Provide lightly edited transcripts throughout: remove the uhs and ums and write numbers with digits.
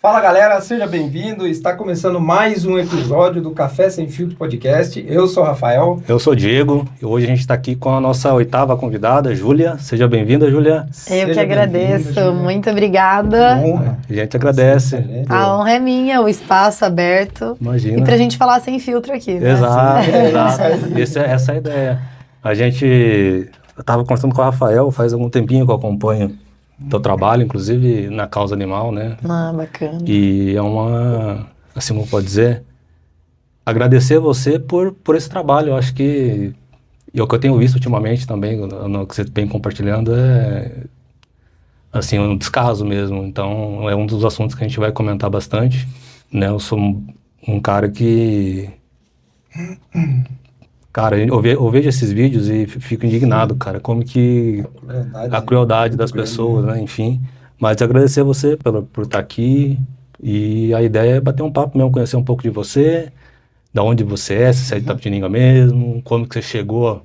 Fala galera, seja bem-vindo. Está começando mais um episódio do Café Sem Filtro Podcast. Eu sou o Rafael. Eu sou o Diego e hoje a gente está aqui com a nossa 8ª convidada, Júlia. Seja bem-vinda, Júlia. Eu que agradeço, muito obrigada. Honra. A gente agradece. A honra é minha, o espaço aberto. Imagina. E pra gente falar sem filtro aqui, né? Exato, exato. Essa é a ideia. Eu estava conversando com o Rafael faz algum tempinho que eu acompanho teu trabalho, inclusive na causa animal, né? Ah, bacana. E é uma, assim como pode dizer, agradecer você por esse trabalho. Eu acho que, e o que eu tenho visto ultimamente também, no que você vem compartilhando, é assim, um descaso mesmo. Então, é um dos assuntos que a gente vai comentar bastante, né? Eu sou um cara que... Cara, eu vejo esses vídeos e fico indignado, cara, como que a crueldade das pessoas, né, enfim. Mas agradecer a você por estar aqui, e a ideia é bater um papo mesmo, conhecer um pouco de você, da onde você é, se você é de Itapetininga mesmo, como que você chegou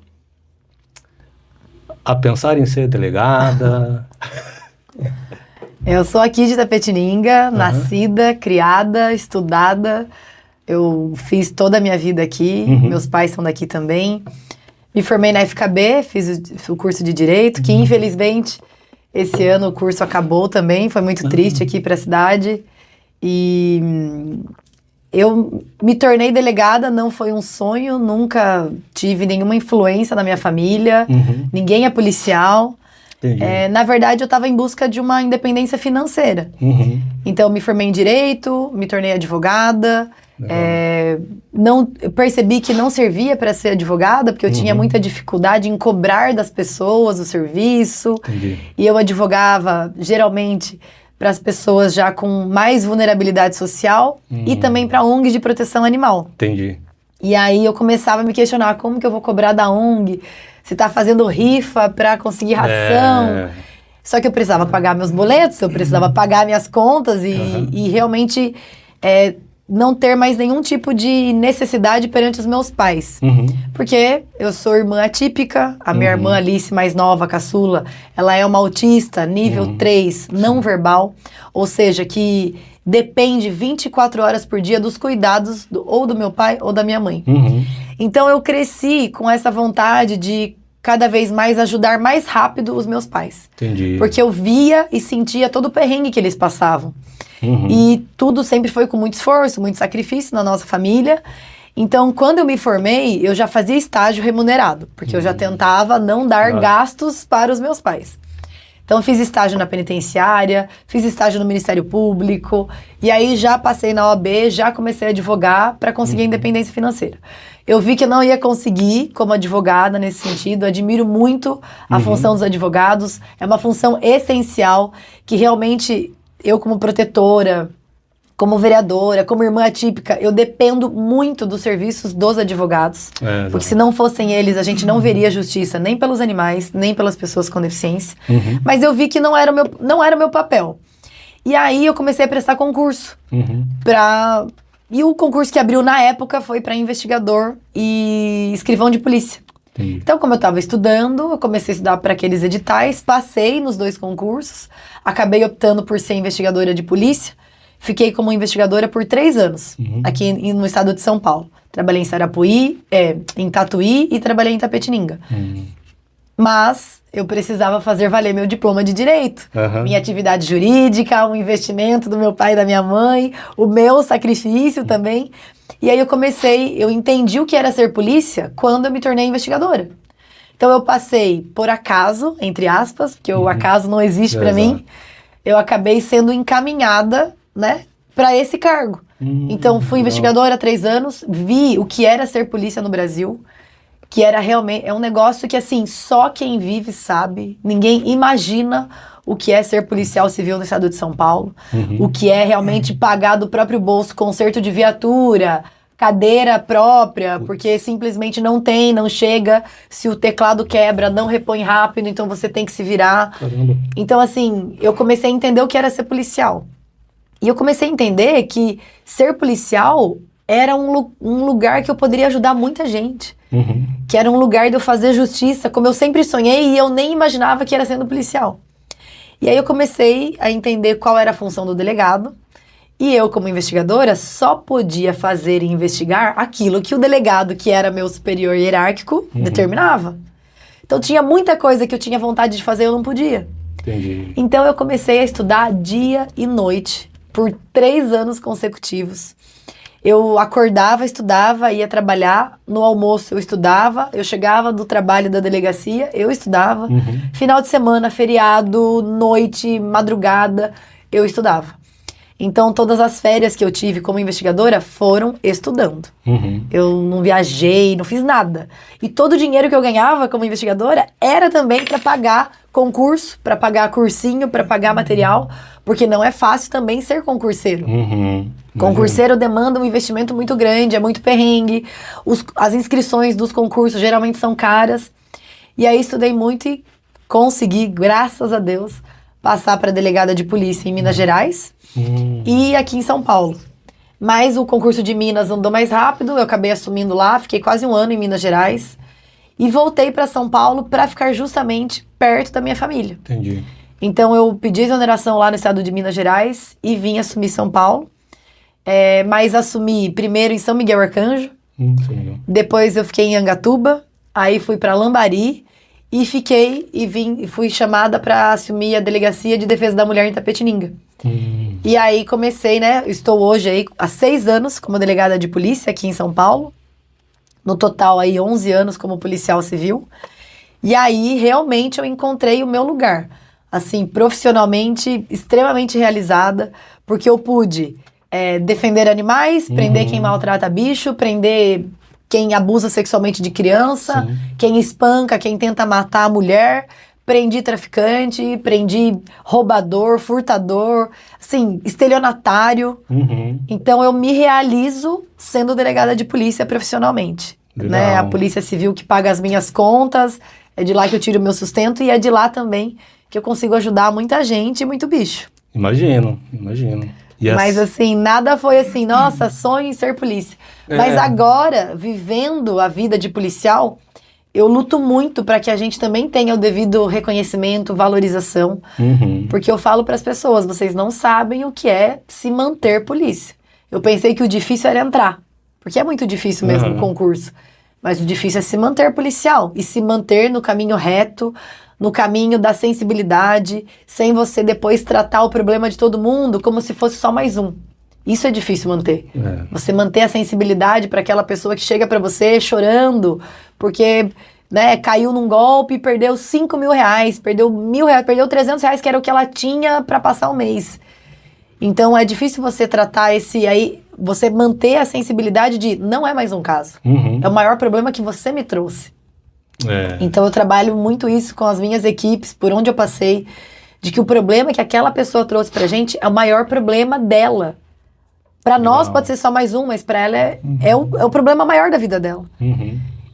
a pensar em ser delegada. Eu sou aqui de Itapetininga, nascida, criada, estudada. Eu fiz toda a minha vida aqui, meus pais são daqui também. Me formei na FKB, fiz o curso de Direito, que infelizmente esse ano o curso acabou também, foi muito triste aqui para a cidade. E eu me tornei delegada, não foi um sonho, nunca tive nenhuma influência na minha família, ninguém é policial. Na verdade, eu estava em busca de uma independência financeira. Então, eu me formei em Direito, me tornei advogada. Eu percebi que não servia para ser advogada, porque eu tinha muita dificuldade em cobrar das pessoas o serviço. E eu advogava, geralmente, para as pessoas já com mais vulnerabilidade social e também para ONGs de proteção animal. E aí eu começava a me questionar, como que eu vou cobrar da ONG? Se tá fazendo rifa para conseguir ração. Só que eu precisava pagar meus boletos, eu precisava pagar minhas contas e realmente não ter mais nenhum tipo de necessidade perante os meus pais. Porque eu sou irmã atípica, a minha irmã Alice, mais nova, a caçula, ela é uma autista nível 3, não verbal, ou seja, que depende 24 horas por dia dos cuidados ou do meu pai ou da minha mãe. Então eu cresci com essa vontade de cada vez mais ajudar mais rápido os meus pais. Porque eu via e sentia todo o perrengue que eles passavam. E tudo sempre foi com muito esforço, muito sacrifício na nossa família. Então, quando eu me formei, eu já fazia estágio remunerado, porque eu já tentava não dar gastos para os meus pais. Então, eu fiz estágio na penitenciária, fiz estágio no Ministério Público, e aí já passei na OAB, já comecei a advogar para conseguir a independência financeira. Eu vi que eu não ia conseguir como advogada nesse sentido, admiro muito a função dos advogados, é uma função essencial que realmente eu como protetora, como vereadora, como irmã atípica, eu dependo muito dos serviços dos advogados, porque se não fossem eles, a gente não veria justiça nem pelos animais, nem pelas pessoas com deficiência. Mas eu vi que não era o meu papel. E aí eu comecei a prestar concurso. E o concurso que abriu na época foi para investigador e escrivão de polícia. Então, como eu estava estudando, eu comecei a estudar para aqueles editais, passei nos 2 concursos, acabei optando por ser investigadora de polícia, fiquei como investigadora por 3 anos, aqui no estado de São Paulo. Trabalhei em Sarapuí, em Tatuí e trabalhei em Itapetininga. Mas eu precisava fazer valer meu diploma de Direito, minha atividade jurídica, o investimento do meu pai e da minha mãe, o meu sacrifício também. E aí eu entendi o que era ser polícia quando eu me tornei investigadora. Então eu passei por acaso, entre aspas, porque o acaso não existe para mim, eu acabei sendo encaminhada, né, para esse cargo. Então fui investigadora há 3 anos, vi o que era ser polícia no Brasil, que era realmente, um negócio que assim, só quem vive sabe, ninguém imagina o que é ser policial civil no estado de São Paulo, o que é realmente pagar do próprio bolso conserto de viatura, cadeira própria, porque simplesmente não chega, se o teclado quebra, não repõe rápido, então você tem que se virar. Então assim, eu comecei a entender o que era ser policial. E eu comecei a entender que ser policial era um lugar que eu poderia ajudar muita gente. Que era um lugar de eu fazer justiça, como eu sempre sonhei, e eu nem imaginava que era sendo policial. E aí eu comecei a entender qual era a função do delegado, E eu, como investigadora, só podia fazer e investigar aquilo que o delegado, que era meu superior hierárquico, determinava. Então tinha muita coisa que eu tinha vontade de fazer e eu não podia. Entendi. Então eu comecei a estudar dia e noite por 3 anos consecutivos. Eu acordava, estudava, ia trabalhar, no almoço eu estudava, eu chegava do trabalho da delegacia, eu estudava, final de semana, feriado, noite, madrugada, eu estudava. Então todas as férias que eu tive como investigadora foram estudando. Eu não viajei, não fiz nada. E todo o dinheiro que eu ganhava como investigadora era também para pagar concurso, para pagar cursinho, para pagar material, porque não é fácil também ser concurseiro. Concurseiro demanda um investimento muito grande, é muito perrengue. As inscrições dos concursos geralmente são caras. E aí estudei muito e consegui, graças a Deus, passar para delegada de polícia em Minas Gerais e aqui em São Paulo. Mas o concurso de Minas andou mais rápido, eu acabei assumindo lá, fiquei quase 1 ano em Minas Gerais e voltei para São Paulo para ficar justamente perto da minha família. Entendi. Então eu pedi exoneração lá no estado de Minas Gerais e vim assumir São Paulo. Mas assumi primeiro em São Miguel Arcanjo, depois eu fiquei em Angatuba, aí fui para Lambari e fui chamada para assumir a Delegacia de Defesa da Mulher em Itapetininga. E aí comecei, né, estou hoje aí há 6 anos como delegada de polícia aqui em São Paulo, no total aí 11 anos como policial civil, e aí realmente eu encontrei o meu lugar, assim, profissionalmente extremamente realizada, porque eu pude defender animais, prender quem maltrata bicho, prender quem abusa sexualmente de criança, quem espanca, quem tenta matar a mulher, prendi traficante, prendi roubador, furtador, assim, estelionatário. Então eu me realizo sendo delegada de polícia profissionalmente. Né? A polícia civil que paga as minhas contas, é de lá que eu tiro o meu sustento e é de lá também que eu consigo ajudar muita gente e muito bicho. Imagino. Mas assim, nada foi assim, nossa, sonho em ser polícia. Mas agora, vivendo a vida de policial, eu luto muito para que a gente também tenha o devido reconhecimento, valorização. Porque eu falo para as pessoas, vocês não sabem o que é se manter polícia. Eu pensei que o difícil era entrar, porque é muito difícil mesmo o concurso. Mas o difícil é se manter policial e se manter no caminho reto, no caminho da sensibilidade, sem você depois tratar o problema de todo mundo como se fosse só mais um. Isso é difícil manter. Você manter a sensibilidade para aquela pessoa que chega para você chorando, porque né, caiu num golpe e perdeu 5 mil reais, perdeu 1.000 reais, perdeu 300 reais, que era o que ela tinha para passar o mês. Então é difícil você tratar você manter a sensibilidade de não é mais um caso. É o maior problema que você me trouxe. Então eu trabalho muito isso com as minhas equipes, por onde eu passei, de que o problema que aquela pessoa trouxe pra gente é o maior problema dela. Pra nós pode ser só mais um, mas pra ela é o problema maior da vida dela.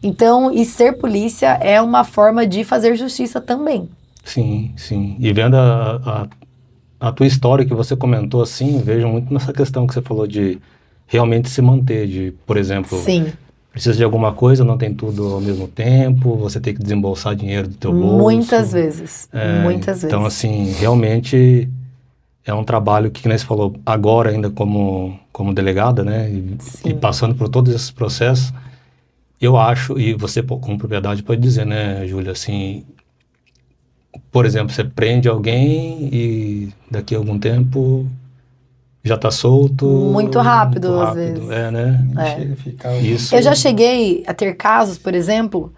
Então, e ser polícia é uma forma de fazer justiça também. Sim. E vendo a tua história que você comentou assim, vejo muito nessa questão que você falou de realmente se manter, de, por exemplo... Sim. Precisa de alguma coisa, não tem tudo ao mesmo tempo, você tem que desembolsar dinheiro do teu bolso. Muitas vezes. Então, assim, realmente é um trabalho que, nem você falou, agora ainda como delegada, né? E passando por todos esses processos, eu acho, e você com propriedade pode dizer, né, Júlia, assim, por exemplo, você prende alguém e daqui a algum tempo... já está solto. Muito rápido, às vezes. Né? Isso. Eu já cheguei a ter casos, por exemplo,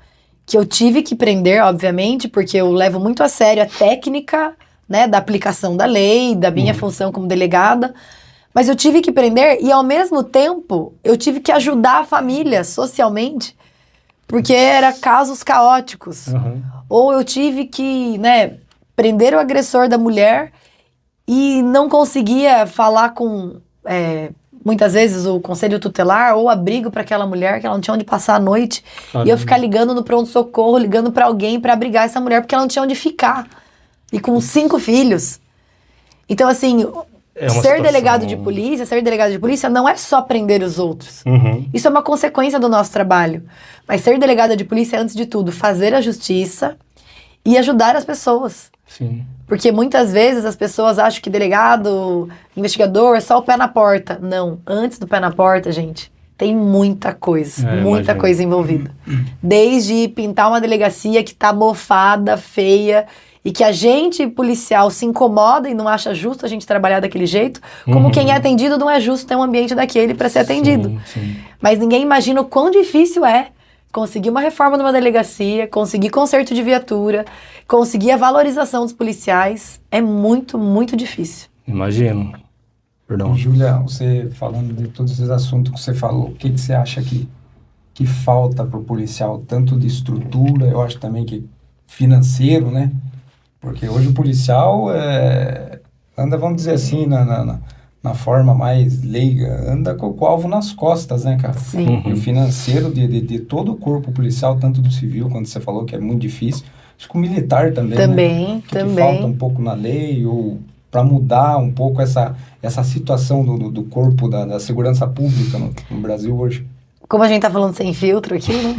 que eu tive que prender, obviamente, porque eu levo muito a sério a técnica, né, da aplicação da lei, da minha função como delegada, mas eu tive que prender e, ao mesmo tempo, eu tive que ajudar a família socialmente, porque eram casos caóticos. Ou eu tive que, né, prender o agressor da mulher e não conseguia falar com, muitas vezes, o conselho tutelar ou abrigo para aquela mulher, que ela não tinha onde passar a noite. E eu ficar ligando no pronto-socorro, ligando para alguém para abrigar essa mulher, porque ela não tinha onde ficar. E com 5 filhos. Então, assim, ser delegado de polícia não é só prender os outros. Isso é uma consequência do nosso trabalho. Mas ser delegada de polícia é, antes de tudo, fazer a justiça e ajudar as pessoas. Sim. Porque muitas vezes as pessoas acham que delegado, investigador, é só o pé na porta. Não, antes do pé na porta, gente, tem muita coisa, muita imagino. coisa envolvida. Desde pintar uma delegacia que tá mofada, feia, e que a gente, policial, se incomoda e não acha justo a gente trabalhar daquele jeito, como quem é atendido não é justo ter um ambiente daquele para ser atendido. Sim. Mas ninguém imagina o quão difícil é conseguir uma reforma numa delegacia, conseguir conserto de viatura, conseguir a valorização dos policiais. É muito, muito difícil. Imagino. Perdão. Júlia, você falando de todos esses assuntos que você falou, o que você acha que falta para o policial, tanto de estrutura, eu acho também que financeiro, né? Porque hoje o policial anda, vamos dizer assim, na forma mais leiga, anda com o alvo nas costas, né, cara? Sim. E o financeiro de todo o corpo policial, tanto do civil, quando você falou que é muito difícil, acho que o militar também, né? O que falta um pouco na lei, ou para mudar um pouco essa situação do corpo da segurança pública no Brasil hoje? Como a gente tá falando sem filtro aqui, né?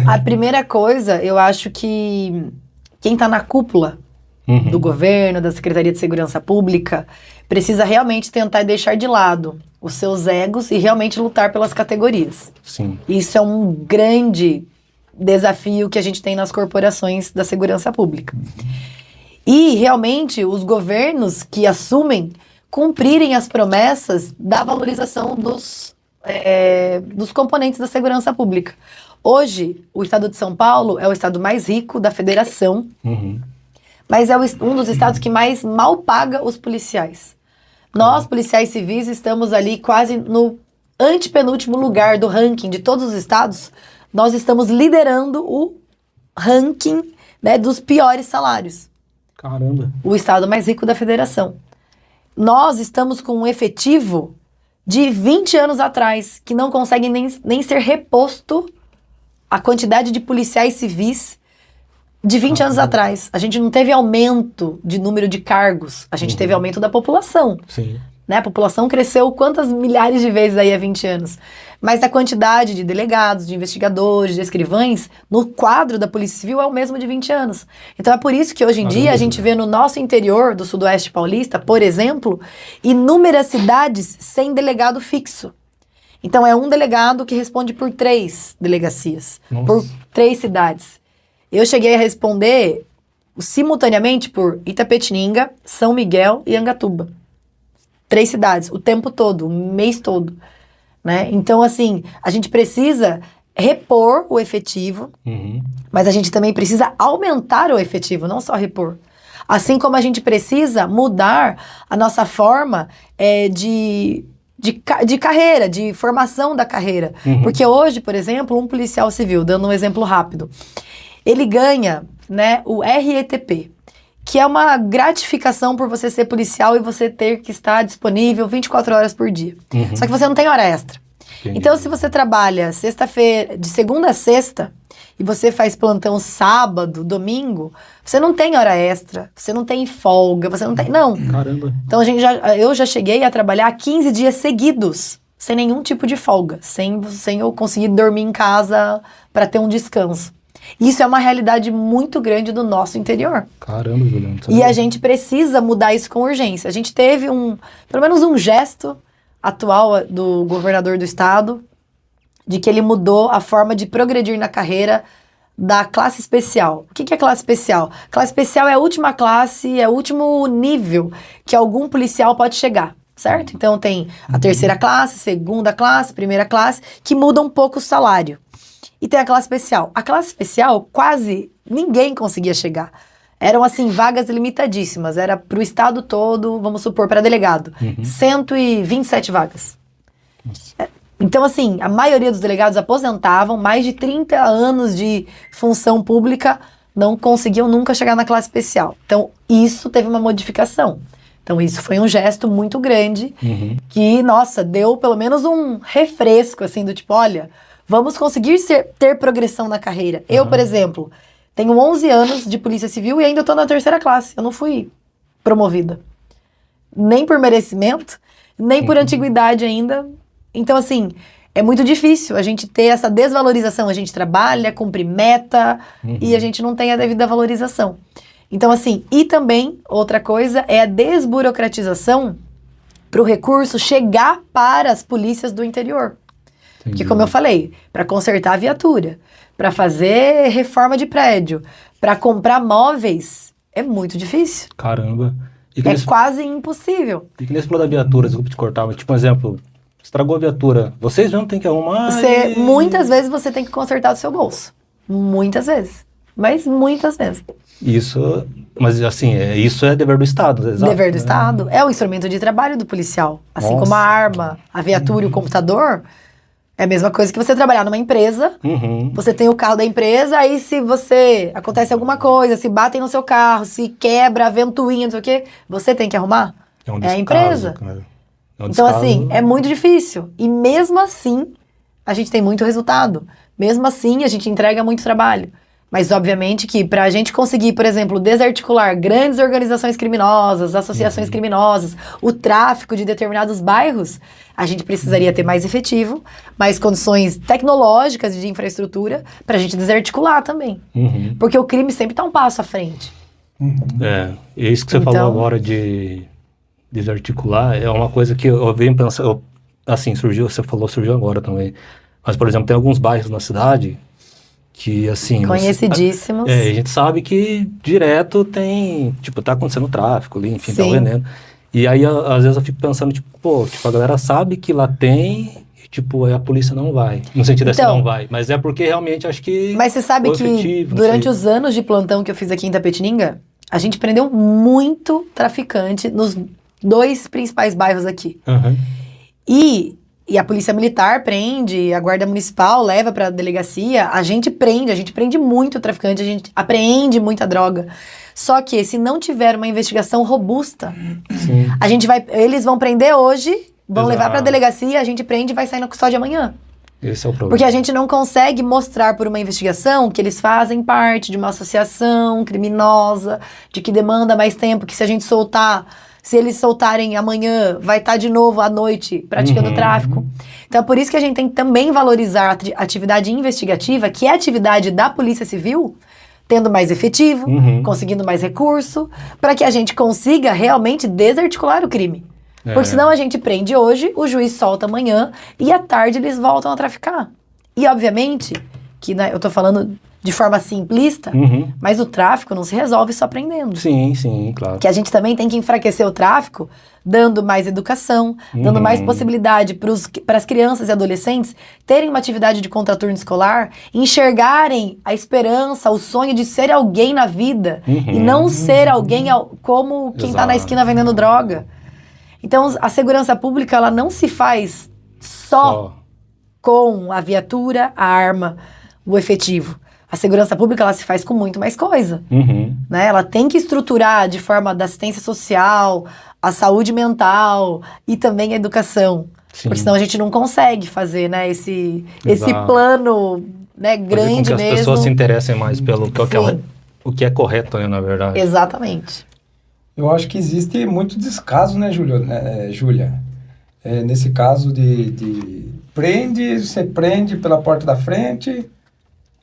A primeira coisa, eu acho que quem tá na cúpula do governo, da Secretaria de Segurança Pública, precisa realmente tentar deixar de lado os seus egos e realmente lutar pelas categorias. Sim. Isso é um grande desafio que a gente tem nas corporações da segurança pública. E realmente os governos que assumem cumprirem as promessas da valorização dos componentes da segurança pública. Hoje, o estado de São Paulo é o estado mais rico da federação, mas é um dos estados que mais mal paga os policiais. Nós, policiais civis, estamos ali quase no antepenúltimo lugar do ranking de todos os estados. Nós estamos liderando o ranking, né, dos piores salários. Caramba. O estado mais rico da federação. Nós estamos com um efetivo de 20 anos atrás, que não consegue nem ser reposto a quantidade de policiais civis de 20 anos atrás. A gente não teve aumento de número de cargos, a gente teve aumento da população. Sim. Né? A população cresceu quantas milhares de vezes aí há 20 anos. Mas a quantidade de delegados, de investigadores, de escrivães, no quadro da Polícia Civil é o mesmo de 20 anos. Então é por isso que hoje em dia a gente vê no nosso interior do Sudoeste Paulista, por exemplo, inúmeras cidades sem delegado fixo. Então é um delegado que responde por 3 delegacias, por 3 cidades. Eu cheguei a responder simultaneamente por Itapetininga, São Miguel e Angatuba. 3 cidades, o tempo todo, o mês todo, né? Então, assim, a gente precisa repor o efetivo, mas a gente também precisa aumentar o efetivo, não só repor. Assim como a gente precisa mudar a nossa forma de carreira, de formação da carreira. Porque hoje, por exemplo, um policial civil, dando um exemplo rápido, ele ganha, né, o RETP, que é uma gratificação por você ser policial e você ter que estar disponível 24 horas por dia. Só que você não tem hora extra. Entendi. Então, se você trabalha sexta-feira, de segunda a sexta, e você faz plantão sábado, domingo, você não tem hora extra, você não tem folga, você não tem... Não. Caramba. Então, eu já cheguei a trabalhar 15 dias seguidos, sem nenhum tipo de folga, sem eu conseguir dormir em casa para ter um descanso. Isso é uma realidade muito grande do nosso interior. Caramba, Juliano. E a gente precisa mudar isso com urgência. A gente teve pelo menos um gesto atual do governador do estado, de que ele mudou a forma de progredir na carreira da classe especial. O que é classe especial? Classe especial é a última classe, é o último nível que algum policial pode chegar, certo? Então tem a terceira classe, segunda classe, primeira classe, que muda um pouco o salário. E tem a classe especial. A classe especial, quase ninguém conseguia chegar. Eram, assim, vagas limitadíssimas. Era para o estado todo, vamos supor, para delegado. 127 vagas. Então, assim, a maioria dos delegados aposentavam, mais de 30 anos de função pública, não conseguiam nunca chegar na classe especial. Então, isso teve uma modificação. Então, isso foi um gesto muito grande, que, nossa, deu pelo menos um refresco, assim, do tipo, olha... Vamos conseguir ter progressão na carreira. Eu, por exemplo, tenho 11 anos de polícia civil e ainda estou na terceira classe. Eu não fui promovida. Nem por merecimento, nem por antiguidade ainda. Então, assim, é muito difícil a gente ter essa desvalorização. A gente trabalha, cumpre meta e a gente não tem a devida valorização. Então, assim, e também, outra coisa, é a desburocratização para o recurso chegar para as polícias do interior. Porque, como eu falei, para consertar a viatura, para fazer reforma de prédio, para comprar móveis, é muito difícil. Caramba. É quase impossível. E que nesse falou da viatura, desculpa te cortar, mas tipo um exemplo, estragou a viatura, vocês mesmo tem que arrumar Muitas vezes você tem que consertar do seu bolso. Muitas vezes. Mas muitas vezes. Isso, mas assim, isso é dever do Estado, exato? Dever do Estado. É o instrumento de trabalho do policial. Assim Nossa. como a arma, a viatura e o computador, é a mesma coisa que você trabalhar numa empresa. Você tem o carro da empresa, aí se você acontece alguma coisa, se batem no seu carro, se quebra a ventoinha, não sei o quê, você tem que arrumar. É a empresa. Cara. Então, assim, é muito difícil. E mesmo assim, a gente tem muito resultado. Mesmo assim, a gente entrega muito trabalho. Mas, obviamente, que para a gente conseguir, por exemplo, desarticular grandes organizações criminosas, associações criminosas, o tráfico de determinados bairros, a gente precisaria ter mais efetivo, mais condições tecnológicas de infraestrutura para a gente desarticular também. Porque o crime sempre está um passo à frente. É isso que você falou agora de desarticular, é uma coisa que eu venho pensando, assim, surgiu agora também. Mas, por exemplo, tem alguns bairros na cidade que, assim... Conhecidíssimos. A gente sabe que direto tem, tipo, tá acontecendo tráfico ali, enfim, tá o veneno. E aí, às vezes eu fico pensando, tipo, pô, tipo, a galera sabe que lá tem, e, tipo, aí a polícia não vai. No sentido assim, não vai. Mas é porque realmente acho que... Mas você sabe que efetivo, durante os anos de plantão que eu fiz aqui em Itapetininga, a gente prendeu muito traficante nos 2 principais bairros aqui. E a polícia militar prende, a guarda municipal leva pra delegacia, a gente prende muito traficante, a gente apreende muita droga. Só que se não tiver uma investigação robusta, eles vão prender hoje, vão levar pra delegacia, a gente prende e vai sair na custódia amanhã. Esse é o problema. Porque a gente não consegue mostrar por uma investigação que eles fazem parte de uma associação criminosa, de que demanda mais tempo, que se a gente soltar... Se eles soltarem amanhã, vai estar de novo à noite praticando tráfico. Então, é por isso que a gente tem que também valorizar a atividade investigativa, que é a atividade da Polícia Civil, tendo mais efetivo, conseguindo mais recurso, para que a gente consiga realmente desarticular o crime. Porque senão a gente prende hoje, o juiz solta amanhã, e à tarde eles voltam a traficar. E, obviamente, que eu tô falando... de forma simplista, mas o tráfico não se resolve só prendendo. Sim, claro. Que a gente também tem que enfraquecer o tráfico, dando mais educação, dando mais possibilidade para as crianças e adolescentes terem uma atividade de contraturno escolar, enxergarem a esperança, o sonho de ser alguém na vida, e não ser alguém como quem está na esquina vendendo droga. Então, a segurança pública, ela não se faz só com a viatura, a arma, o efetivo. A segurança pública, ela se faz com muito mais coisa, né? Ela tem que estruturar de forma da assistência social, a saúde mental e também a educação. Porque senão a gente não consegue fazer, né, esse plano, né, grande mesmo. Que as pessoas se interessem mais pelo o que é correto, né, na verdade. Exatamente. Eu acho que existe muito descaso, né, Júlia? Nesse caso você prende pela porta da frente...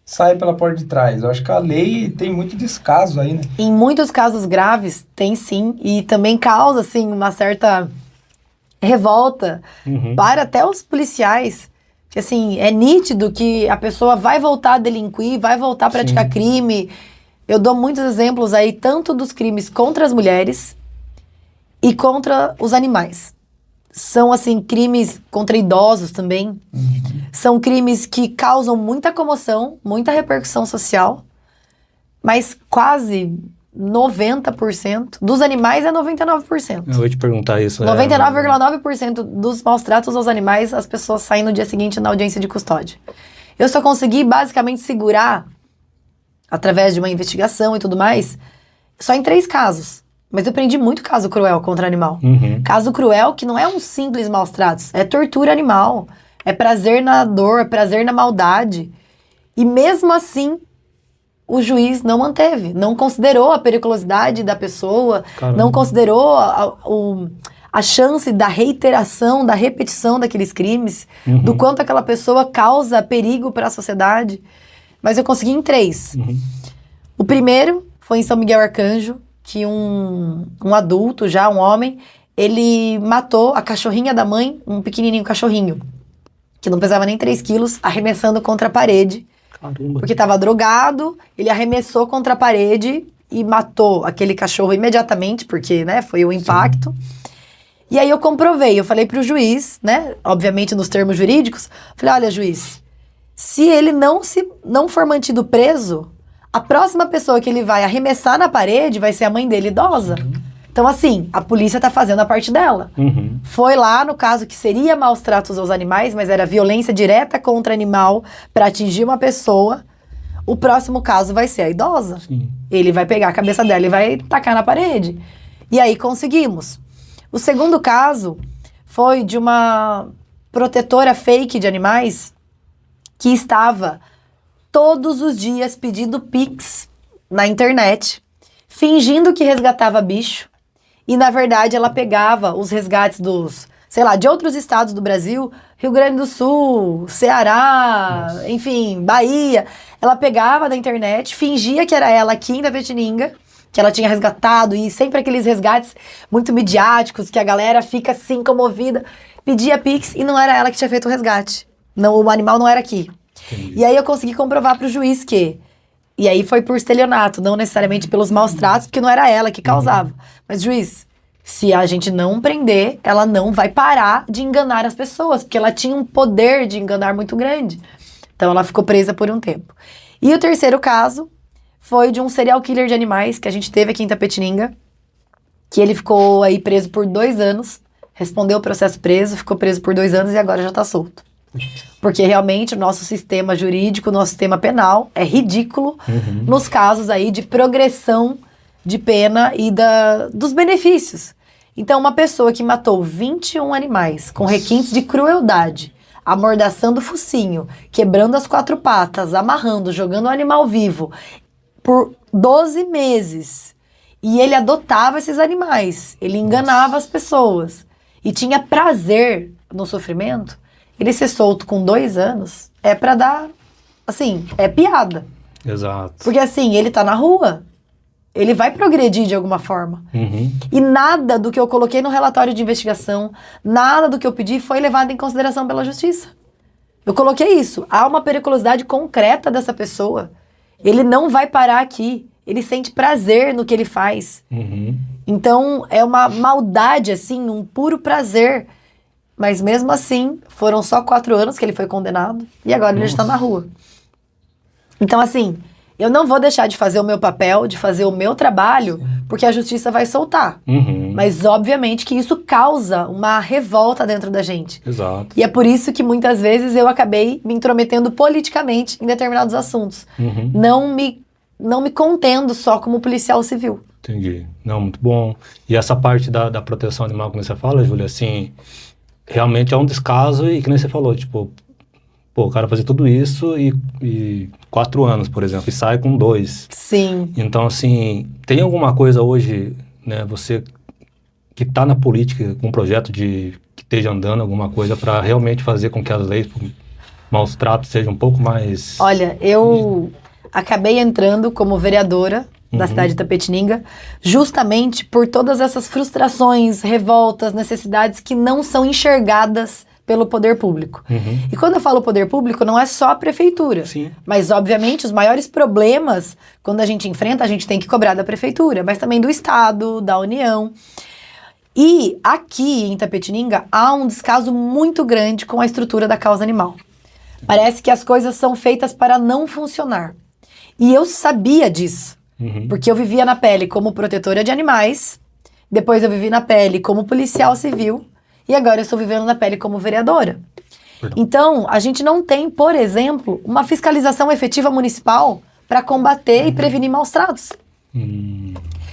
sai pela porta de trás. Eu acho que a lei tem muito descaso aí, né? Em muitos casos graves, tem sim. E também causa, assim, uma certa revolta para até os policiais. Que, assim, é nítido que a pessoa vai voltar a delinquir, vai voltar a praticar crime. Eu dou muitos exemplos aí, tanto dos crimes contra as mulheres e contra os animais. São, assim, crimes contra idosos também. São crimes que causam muita comoção, muita repercussão social, mas quase 90% dos animais é 99%. Eu vou te perguntar isso. 99,9% dos maus tratos aos animais, as pessoas saem no dia seguinte na audiência de custódia. Eu só consegui basicamente segurar, através de uma investigação e tudo mais, só em 3 casos. Mas eu prendi muito caso cruel contra animal. Caso cruel que não é um simples maus tratos, é tortura animal, é prazer na dor, é prazer na maldade. E mesmo assim, o juiz não manteve, não considerou a periculosidade da pessoa, não considerou a chance da reiteração, da repetição daqueles crimes, do quanto aquela pessoa causa perigo para a sociedade. Mas eu consegui em 3. O primeiro foi em São Miguel Arcanjo, que um adulto já, um homem, ele matou a cachorrinha da mãe, um pequenininho cachorrinho, que não pesava nem 3 quilos, arremessando contra a parede. Caramba. Porque estava drogado, ele arremessou contra a parede e matou aquele cachorro imediatamente, porque, né, foi o impacto. Sim. E aí eu comprovei, eu falei pro juiz, né, obviamente nos termos jurídicos, falei, olha, juiz, se ele não for mantido preso, a próxima pessoa que ele vai arremessar na parede vai ser a mãe dele idosa. Então, assim, a polícia tá fazendo a parte dela. Foi lá, no caso que seria maus tratos aos animais, mas era violência direta contra animal para atingir uma pessoa. O próximo caso vai ser a idosa. Sim. Ele vai pegar a cabeça dela e vai tacar na parede. E aí conseguimos. O segundo caso foi de uma protetora fake de animais que estava todos os dias pedindo Pix na internet, fingindo que resgatava bicho, e na verdade ela pegava os resgates de outros estados do Brasil, Rio Grande do Sul, Ceará, enfim, Bahia. Ela pegava da internet, fingia que era ela aqui em Itapetininga, que ela tinha resgatado, e sempre aqueles resgates muito midiáticos, que a galera fica assim comovida, pedia Pix e não era ela que tinha feito o resgate. Não, o animal não era aqui. Entendi. E aí eu consegui comprovar pro juiz que... E aí foi por estelionato, não necessariamente pelos maus tratos, porque não era ela que causava. Mas, juiz, se a gente não prender, ela não vai parar de enganar as pessoas, porque ela tinha um poder de enganar muito grande. Então ela ficou presa por um tempo. E o terceiro caso foi de um serial killer de animais que a gente teve aqui em Itapetininga, que ele ficou aí preso por 2 anos, respondeu o processo preso, ficou preso por 2 anos e agora já tá solto. Porque realmente o nosso sistema jurídico, o nosso sistema penal é ridículo nos casos aí de progressão de pena e dos benefícios. Então, uma pessoa que matou 21 animais com requintes de crueldade, amordaçando o focinho, quebrando as 4 patas, amarrando, jogando o animal vivo por 12 meses, e ele adotava esses animais, ele enganava as pessoas e tinha prazer no sofrimento, ele ser solto com 2 anos é pra dar, assim, é piada. Exato. Porque assim, ele tá na rua, ele vai progredir de alguma forma. E nada do que eu coloquei no relatório de investigação, nada do que eu pedi foi levado em consideração pela justiça. Eu coloquei isso. Há uma periculosidade concreta dessa pessoa. Ele não vai parar aqui. Ele sente prazer no que ele faz. Então, é uma maldade, assim, um puro prazer. Mas mesmo assim, foram só 4 anos que ele foi condenado. E agora ele está na rua. Então, assim, eu não vou deixar de fazer o meu papel, de fazer o meu trabalho, porque a justiça vai soltar. Mas, obviamente, que isso causa uma revolta dentro da gente. Exato. E é por isso que, muitas vezes, eu acabei me intrometendo politicamente em determinados assuntos. Não me contendo só como policial civil. Entendi. Não, muito bom. E essa parte da proteção animal, como você fala, Júlia, assim, realmente é um descaso e que nem você falou, tipo, pô, o cara fazer tudo isso e 4 anos, por exemplo, e sai com 2. Sim. Então, assim, tem alguma coisa hoje, né, você que tá na política, com um projeto que esteja andando, alguma coisa para realmente fazer com que as leis por maus tratos sejam um pouco mais... Olha, eu acabei entrando como vereadora da cidade de Itapetininga, justamente por todas essas frustrações, revoltas, necessidades que não são enxergadas pelo poder público. E quando eu falo poder público, não é só a prefeitura. Sim. Mas, obviamente, os maiores problemas, quando a gente enfrenta, a gente tem que cobrar da prefeitura, mas também do Estado, da União. E aqui em Itapetininga, há um descaso muito grande com a estrutura da causa animal. Parece que as coisas são feitas para não funcionar. E eu sabia disso. Porque eu vivia na pele como protetora de animais, depois eu vivi na pele como policial civil, e agora eu estou vivendo na pele como vereadora. Então, a gente não tem, por exemplo, uma fiscalização efetiva municipal para combater e prevenir maus tratos.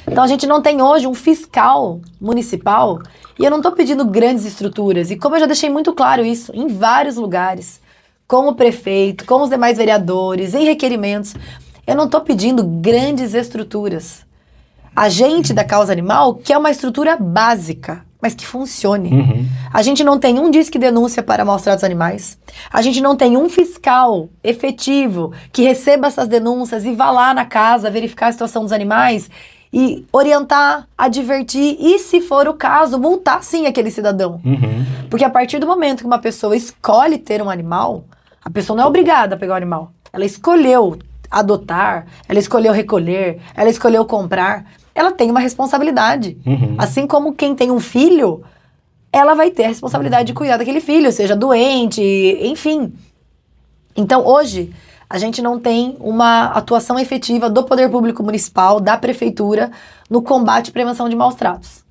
Então, a gente não tem hoje um fiscal municipal, e eu não estou pedindo grandes estruturas, e como eu já deixei muito claro isso em vários lugares, com o prefeito, com os demais vereadores, em requerimentos, eu não estou pedindo grandes estruturas. A gente da causa animal quer uma estrutura básica, mas que funcione. A gente não tem um disque denúncia para maus tratos animais. A gente não tem um fiscal efetivo que receba essas denúncias e vá lá na casa verificar a situação dos animais e orientar, advertir e, se for o caso, multar sim aquele cidadão. Porque a partir do momento que uma pessoa escolhe ter um animal, a pessoa não é obrigada a pegar o animal. Ela escolheu adotar, ela escolheu recolher, ela escolheu comprar. Ela tem uma responsabilidade. Assim como quem tem um filho, ela vai ter a responsabilidade de cuidar daquele filho, seja doente, enfim. Então, hoje, a gente não tem uma atuação efetiva do poder público municipal, da prefeitura, no combate e prevenção de maus tratos.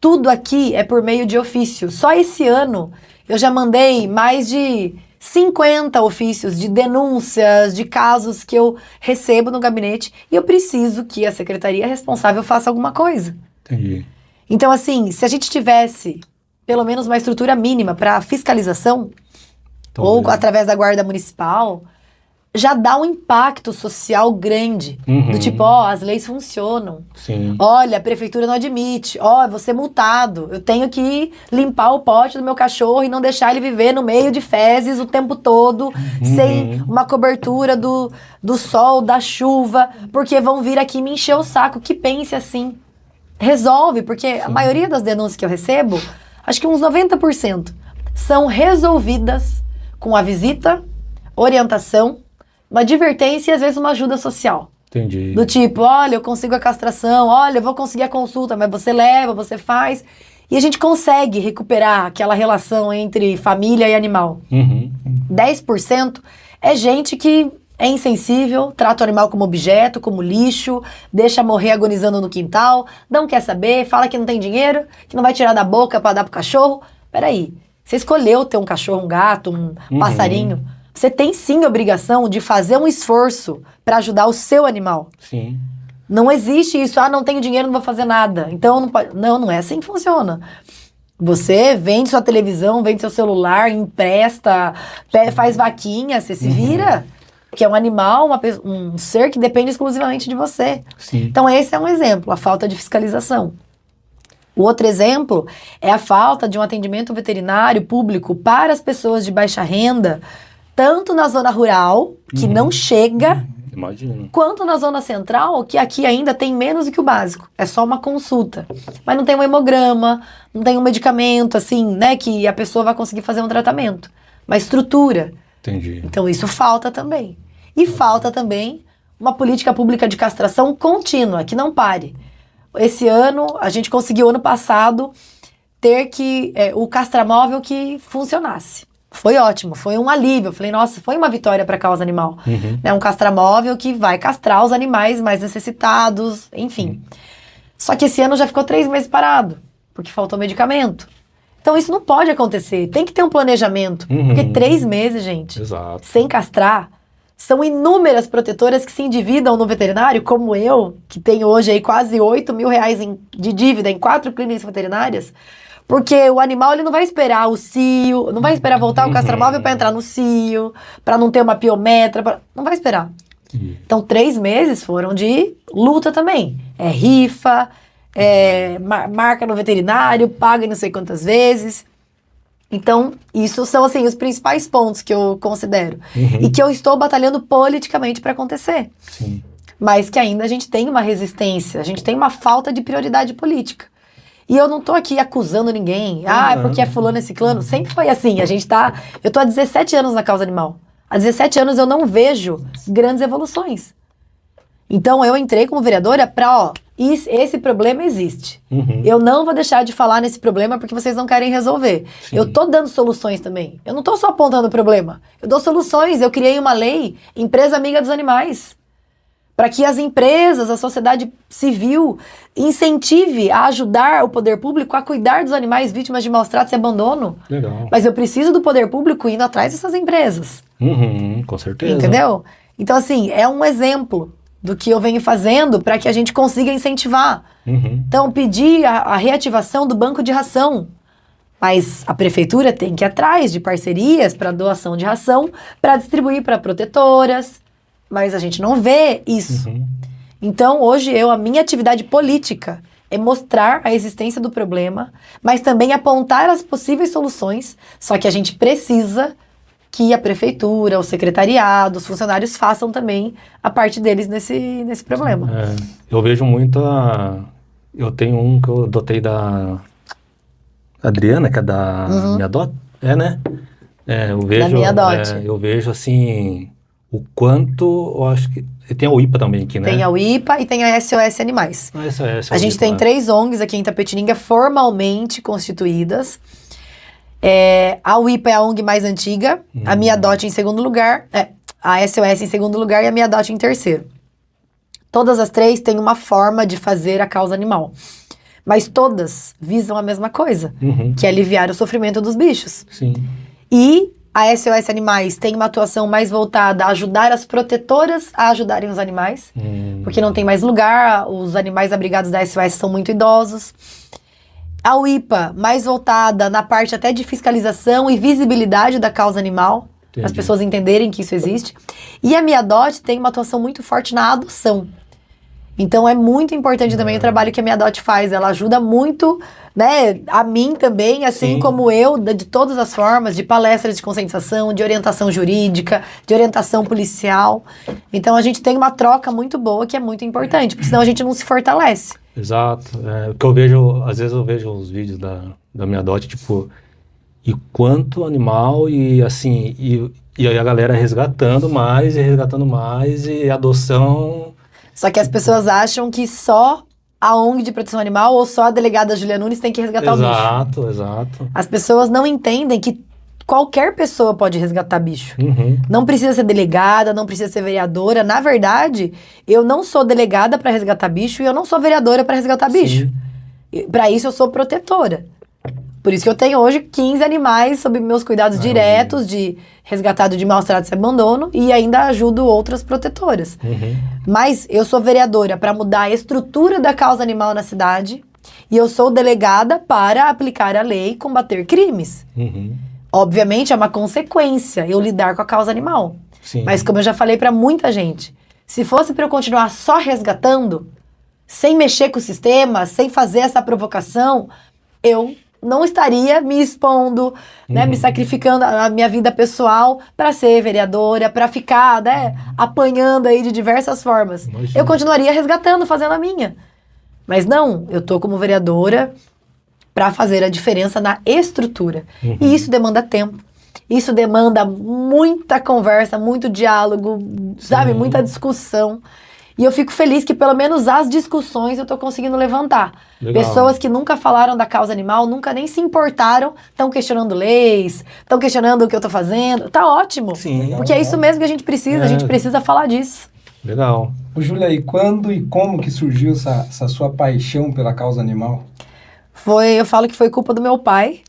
Tudo aqui é por meio de ofício. Só esse ano, eu já mandei mais de 50 ofícios de denúncias, de casos que eu recebo no gabinete e eu preciso que a secretaria responsável faça alguma coisa. Entendi. Então, assim, se a gente tivesse pelo menos uma estrutura mínima para fiscalização, ou através da guarda municipal, já dá um impacto social grande. Do tipo, as leis funcionam. Sim. Olha, a prefeitura não admite. Vou ser multado. Eu tenho que limpar o pote do meu cachorro e não deixar ele viver no meio de fezes o tempo todo, sem uma cobertura do sol, da chuva, porque vão vir aqui me encher o saco. Que pense assim. Resolve, porque a maioria das denúncias que eu recebo, acho que uns 90%, são resolvidas com a visita, orientação, uma advertência e às vezes uma ajuda social. Entendi. Do tipo, olha, eu consigo a castração, olha, eu vou conseguir a consulta, mas você leva, você faz. E a gente consegue recuperar aquela relação entre família e animal. 10% é gente que é insensível, trata o animal como objeto, como lixo, deixa morrer agonizando no quintal, não quer saber, fala que não tem dinheiro, que não vai tirar da boca para dar pro cachorro. Peraí, você escolheu ter um cachorro, um gato, um passarinho. Você tem sim a obrigação de fazer um esforço para ajudar o seu animal. Sim. Não existe isso, não tenho dinheiro, não vou fazer nada. Então não pode. Não é assim que funciona. Você vende sua televisão, vende seu celular, empresta, faz vaquinha, você se vira. Que é um animal, um ser que depende exclusivamente de você. Sim. Então esse é um exemplo, a falta de fiscalização. O outro exemplo é a falta de um atendimento veterinário público para as pessoas de baixa renda, tanto na zona rural, que não chega, Imagino. quanto na zona central, que aqui ainda tem menos do que o básico. É só uma consulta. Mas não tem um hemograma, não tem um medicamento, assim, né, que a pessoa vai conseguir fazer um tratamento. Uma estrutura. Entendi. Então isso falta também. E falta também uma política pública de castração contínua, que não pare. Esse ano, a gente conseguiu, ano passado, ter o castramóvel que funcionasse. Foi ótimo, foi um alívio. Eu falei, nossa, foi uma vitória para a causa animal. Né? Um castramóvel que vai castrar os animais mais necessitados, enfim. Só que esse ano já ficou 3 meses parado, porque faltou medicamento. Então isso não pode acontecer, tem que ter um planejamento. Porque 3 meses, gente, Exato. sem castrar, são inúmeras protetoras que se endividam no veterinário, como eu, que tenho hoje aí quase 8 mil reais de dívida em 4 clínicas veterinárias, porque o animal ele não vai esperar o cio, não vai esperar voltar o castramóvel para entrar no cio, para não ter uma piometra, não vai esperar. Então 3 meses foram de luta também. É rifa, marca no veterinário, paga não sei quantas vezes. Então, isso são assim os principais pontos que eu considero. E que eu estou batalhando politicamente para acontecer. Sim. Mas que ainda a gente tem uma resistência, a gente tem uma falta de prioridade política. E eu não tô aqui acusando ninguém. É porque é fulano e ciclano. Sempre foi assim. Eu tô há 17 anos na causa animal. Há 17 anos eu não vejo grandes evoluções. Então eu entrei como vereadora para, esse problema existe. Eu não vou deixar de falar nesse problema porque vocês não querem resolver. Sim. Eu tô dando soluções também. Eu não tô só apontando o problema. Eu dou soluções. Eu criei uma lei, Empresa Amiga dos Animais, para que as empresas, a sociedade civil incentive a ajudar o poder público a cuidar dos animais vítimas de maus tratos e abandono. Legal. Mas eu preciso do poder público indo atrás dessas empresas. Com certeza. Entendeu? Então, assim, é um exemplo do que eu venho fazendo para que a gente consiga incentivar. Então, pedir a reativação do banco de ração. Mas a prefeitura tem que ir atrás de parcerias para doação de ração, para distribuir para protetoras. Mas a gente não vê isso. Então, hoje, a minha atividade política é mostrar a existência do problema, mas também apontar as possíveis soluções, só que a gente precisa que a prefeitura, o secretariado, os funcionários façam também a parte deles nesse problema. Eu vejo muito eu tenho um que eu adotei da Adriana, que é da Minha Dot, né? Eu vejo, Da Minha Dot. Eu vejo assim, o quanto, eu acho que tem a UIPA também aqui, né? Tem a UIPA e tem a SOS Animais. SOS, A gente UIPA, tem 3 ONGs aqui em Itapetininga formalmente constituídas. A UIPA é a ONG mais antiga, a Minha Dot em segundo lugar, a SOS em segundo lugar e a Minha Dot em terceiro. Todas as 3 têm uma forma de fazer a causa animal, mas todas visam a mesma coisa, que é aliviar o sofrimento dos bichos. Sim. E a SOS Animais tem uma atuação mais voltada a ajudar as protetoras a ajudarem os animais, porque não tem mais lugar, os animais abrigados da SOS são muito idosos. A UIPA, mais voltada na parte até de fiscalização e visibilidade da causa animal, para as pessoas entenderem que isso existe. E a Minha Dot tem uma atuação muito forte na adoção. Então é muito importante também o trabalho que a Minha Dot faz. Ela ajuda muito, né, a mim também, assim como eu, de todas as formas, de palestras de conscientização, de orientação jurídica, de orientação policial. Então a gente tem uma troca muito boa que é muito importante, porque senão a gente não se fortalece. Exato. Porque eu vejo, às vezes eu vejo os vídeos da Minha Dot, tipo, e quanto animal, e assim, e aí a galera resgatando mais, e adoção. Só que as pessoas acham que só a ONG de proteção animal ou só a delegada Julia Nunes tem que resgatar o bicho. Exato. As pessoas não entendem que qualquer pessoa pode resgatar bicho. Não precisa ser delegada, não precisa ser vereadora. Na verdade, eu não sou delegada para resgatar bicho e eu não sou vereadora para resgatar bicho. Para isso eu sou protetora. Por isso que eu tenho hoje 15 animais sob meus cuidados diretos de resgatado de maus tratos e abandono e ainda ajudo outras protetoras. Mas eu sou vereadora para mudar a estrutura da causa animal na cidade e eu sou delegada para aplicar a lei e combater crimes. Obviamente é uma consequência eu lidar com a causa animal. Mas como eu já falei para muita gente, se fosse para eu continuar só resgatando, sem mexer com o sistema, sem fazer essa provocação, eu não estaria me expondo, né, me sacrificando a minha vida pessoal para ser vereadora, para ficar, né, apanhando aí de diversas formas. Eu continuaria resgatando, fazendo a minha. Mas não, eu tô como vereadora para fazer a diferença na estrutura. E isso demanda tempo. Isso demanda muita conversa, muito diálogo, sabe, muita discussão. E eu fico feliz que pelo menos as discussões eu tô conseguindo levantar. Legal. Pessoas que nunca falaram da causa animal, nunca nem se importaram, estão questionando leis, estão questionando o que eu tô fazendo. Tá ótimo. Porque é isso mesmo que a gente precisa, a gente precisa falar disso. Legal. Ô, Júlia, e quando e como que surgiu essa sua paixão pela causa animal? Eu falo que foi culpa do meu pai,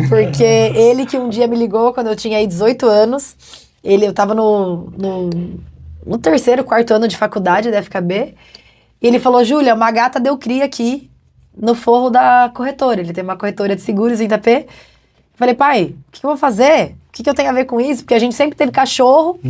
porque ele que um dia me ligou quando eu tinha aí 18 anos, eu tava no 3º, 4º ano de faculdade da FKB, e ele falou: Júlia, uma gata deu cria aqui no forro da corretora. Ele tem uma corretora de seguros em Itapê. Falei: pai, o que eu vou fazer? O que eu tenho a ver com isso? Porque a gente sempre teve cachorro,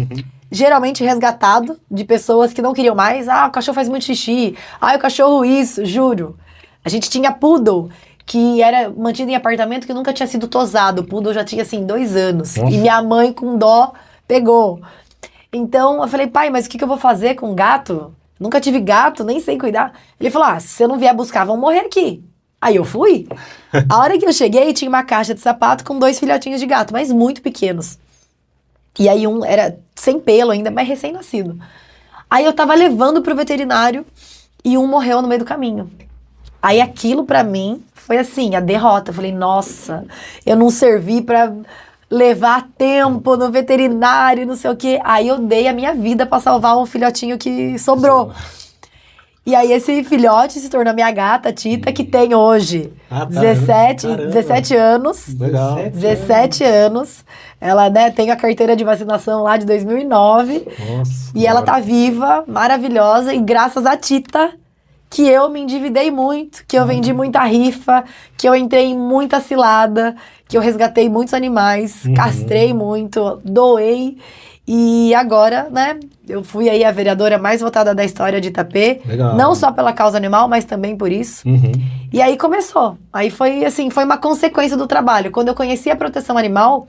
geralmente resgatado, de pessoas que não queriam mais. O cachorro faz muito xixi. O cachorro isso, juro. A gente tinha poodle, que era mantido em apartamento que nunca tinha sido tosado. O poodle já tinha, assim, 2 anos. Nossa. E minha mãe, com dó, pegou. Então, eu falei: pai, mas o que eu vou fazer com gato? Nunca tive gato, nem sei cuidar. Ele falou: se você não vier buscar, vão morrer aqui. Aí eu fui. A hora que eu cheguei, tinha uma caixa de sapato com 2 filhotinhos de gato, mas muito pequenos. E aí um era sem pelo ainda, mas recém-nascido. Aí eu tava levando pro veterinário e um morreu no meio do caminho. Aí aquilo pra mim foi assim, a derrota. Eu falei: nossa, eu não servi pra levar tempo no veterinário, não sei o quê. Aí eu dei a minha vida pra salvar um filhotinho que sobrou. E aí esse filhote se tornou minha gata, Tita, que tem hoje 17 anos. Legal. 17 anos. Ela, né, tem a carteira de vacinação lá de 2009. Nossa. E ela tá viva, maravilhosa. E graças a Tita, que eu me endividei muito, que eu vendi muita rifa, que eu entrei em muita cilada, que eu resgatei muitos animais, castrei muito, doei. E agora, né, eu fui aí a vereadora mais votada da história de Itapê. Legal. Não só pela causa animal, mas também por isso. Uhum. E aí começou. Aí foi assim, foi uma consequência do trabalho. Quando eu conheci a proteção animal,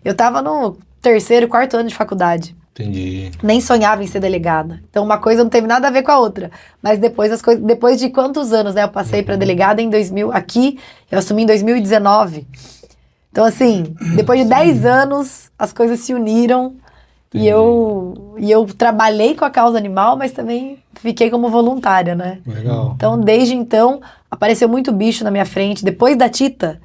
eu tava no 3º, 4º ano de faculdade. Entendi. Nem sonhava em ser delegada. Então uma coisa não teve nada a ver com a outra. Mas depois depois de quantos anos, né, eu passei para delegada em 2000, aqui eu assumi em 2019. Então assim, depois de 10 anos, as coisas se uniram. E eu trabalhei com a causa animal, mas também fiquei como voluntária, né? Legal. Então, desde então, apareceu muito bicho na minha frente. Depois da Tita,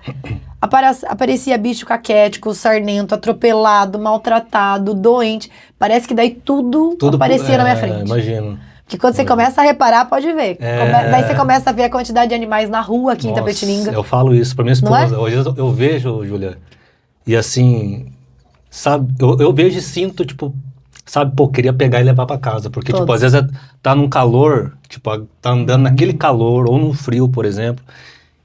aparecia bicho caquético, sarnento, atropelado, maltratado, doente. Parece que daí tudo aparecia na minha frente. Imagino. Porque quando você começa a reparar, pode ver. Daí você começa a ver a quantidade de animais na rua aqui em Itapetininga. Eu falo isso pra minha esposa. Não é? Hoje eu vejo, Júlia, e assim, sabe, eu vejo e sinto, tipo, sabe, pô, queria pegar e levar pra casa. Porque, tipo, às vezes tá num calor, tipo, tá andando naquele calor, ou no frio, por exemplo.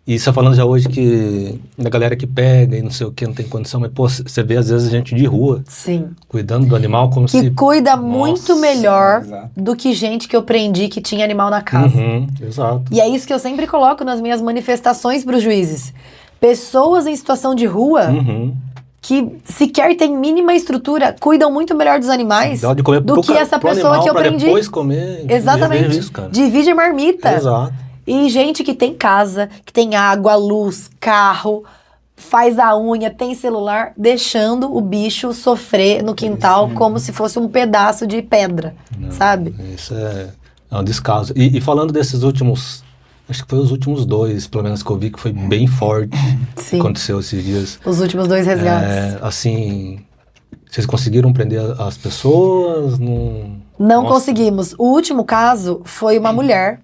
E você falando já hoje que da galera que pega e não sei o que, não tem condição, mas, pô, você vê às vezes gente de rua. Sim. Cuidando do animal como que se... cuida muito melhor exato. do que gente que eu prendi que tinha animal na casa. Exato. E é isso que eu sempre coloco nas minhas manifestações para os juízes. Pessoas em situação de rua que sequer têm mínima estrutura cuidam muito melhor dos animais De comer do que essa pessoa que eu prendi. Depois comer. Exatamente. Eu vejo isso, cara. Divide a marmita. Exato. E gente que tem casa, que tem água, luz, carro, faz a unha, tem celular, deixando o bicho sofrer no quintal como se fosse um pedaço de pedra, sabe? Isso é um descaso. E falando desses últimos, acho que foi os últimos 2, pelo menos que eu vi, que foi bem forte, Sim. que aconteceu esses dias. Os últimos 2 resgates. Assim, vocês conseguiram prender as pessoas? Não conseguimos. O último caso foi uma mulher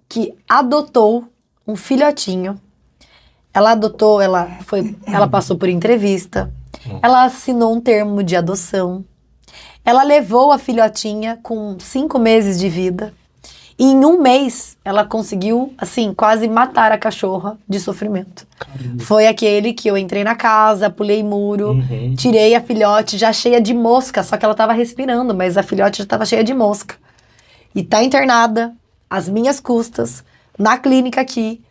que adotou um filhotinho. Ela adotou, ela passou por entrevista, ela assinou um termo de adoção, ela levou a filhotinha com 5 meses de vida e em 1 mês ela conseguiu, assim, quase matar a cachorra de sofrimento. Caramba. Foi aquele que eu entrei na casa, pulei muro, tirei a filhote já cheia de mosca, só que ela tava respirando, mas a filhote já tava cheia de mosca. E tá internada, às minhas custas, na clínica aqui,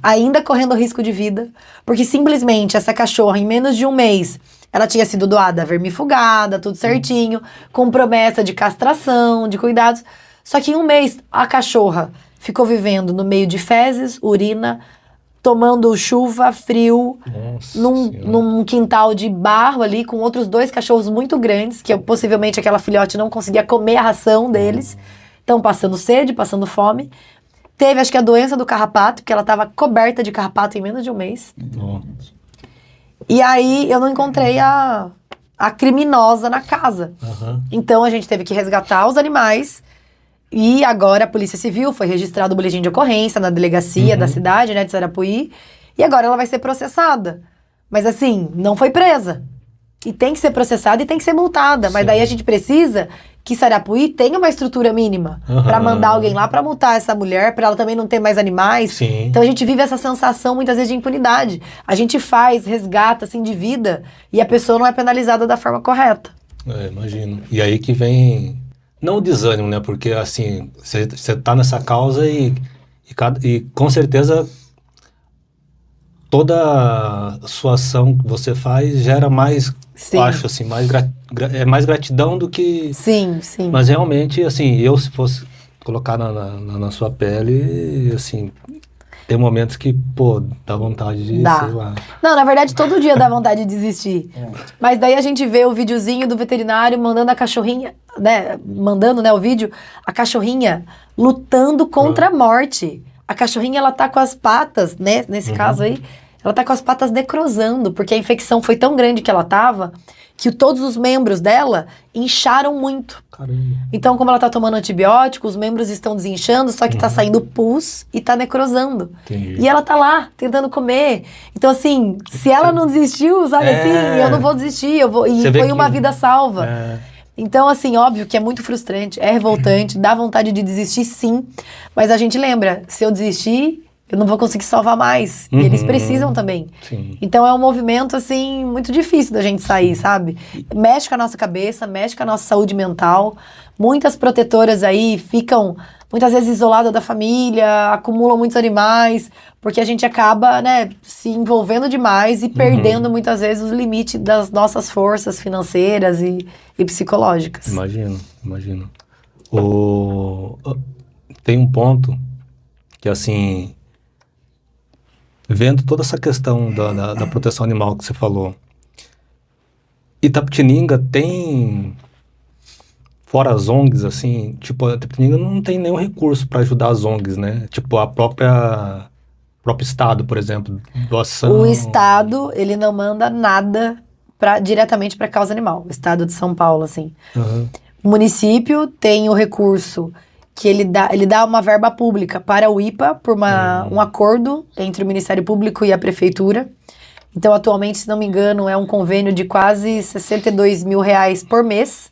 ainda correndo risco de vida, porque simplesmente essa cachorra, em menos de 1 mês, ela tinha sido doada vermifugada, tudo certinho, com promessa de castração, de cuidados. Só que em 1 mês, a cachorra ficou vivendo no meio de fezes, urina, tomando chuva, frio, num quintal de barro ali, com outros 2 cachorros muito grandes, que possivelmente aquela filhote não conseguia comer a ração deles. Estão passando sede, passando fome. Teve, acho que a doença do carrapato, porque ela estava coberta de carrapato em menos de 1 mês. E aí eu não encontrei a criminosa na casa. Então a gente teve que resgatar os animais. E agora a Polícia Civil foi registrado o boletim de ocorrência na delegacia da cidade, né, de Sarapuí. E agora ela vai ser processada. Mas assim, não foi presa. E tem que ser processada e tem que ser multada. Mas daí a gente precisa que Sarapuí tenha uma estrutura mínima para mandar alguém lá para multar essa mulher, para ela também não ter mais animais. Sim. Então a gente vive essa sensação muitas vezes de impunidade. A gente faz, resgata assim de vida e a pessoa não é penalizada da forma correta. Imagino. E aí que vem, não o desânimo, né? Porque assim, você tá nessa causa e com certeza toda a sua ação que você faz gera mais, acho assim, mais gratidão do que... Sim. Mas realmente, assim, eu se fosse colocar na sua pele, assim, tem momentos que, pô, dá vontade de, sei lá... Não, na verdade, todo dia dá vontade de desistir. Mas daí a gente vê o videozinho do veterinário mandando a cachorrinha, né, o vídeo, a cachorrinha lutando contra a morte. A cachorrinha, ela tá com as patas, né, nesse caso aí, ela tá com as patas necrosando, porque a infecção foi tão grande que ela tava, que todos os membros dela incharam muito. Caramba. Então, como ela tá tomando antibiótico, os membros estão desinchando, só que tá saindo pus e tá necrosando. Entendi. E ela tá lá, tentando comer. Então, assim, se ela não desistiu, sabe assim, eu não vou desistir, eu vou... E foi uma vida salva. Então, assim, óbvio que é muito frustrante, é revoltante, dá vontade de desistir, sim. Mas a gente lembra, se eu desistir, eu não vou conseguir salvar mais. E eles precisam também. Sim. Então é um movimento, assim, muito difícil da gente sair, sabe? Mexe com a nossa cabeça, mexe com a nossa saúde mental. Muitas protetoras aí ficam, muitas vezes, isoladas da família, acumulam muitos animais, porque a gente acaba, né, se envolvendo demais e perdendo, muitas vezes, os limites das nossas forças financeiras e psicológicas. Imagino. Tem um ponto que, assim, vendo toda essa questão da proteção animal que você falou, Itapetininga tem, fora as ONGs, assim, tipo, a Itapetininga não tem nenhum recurso para ajudar as ONGs, né? Tipo, o próprio Estado, por exemplo, doação... O Estado, ele não manda nada diretamente para a causa animal. O Estado de São Paulo, assim. O município tem o recurso que ele dá uma verba pública para o IPA por um acordo entre o Ministério Público e a Prefeitura. Então, atualmente, se não me engano, é um convênio de quase 62 mil reais por mês.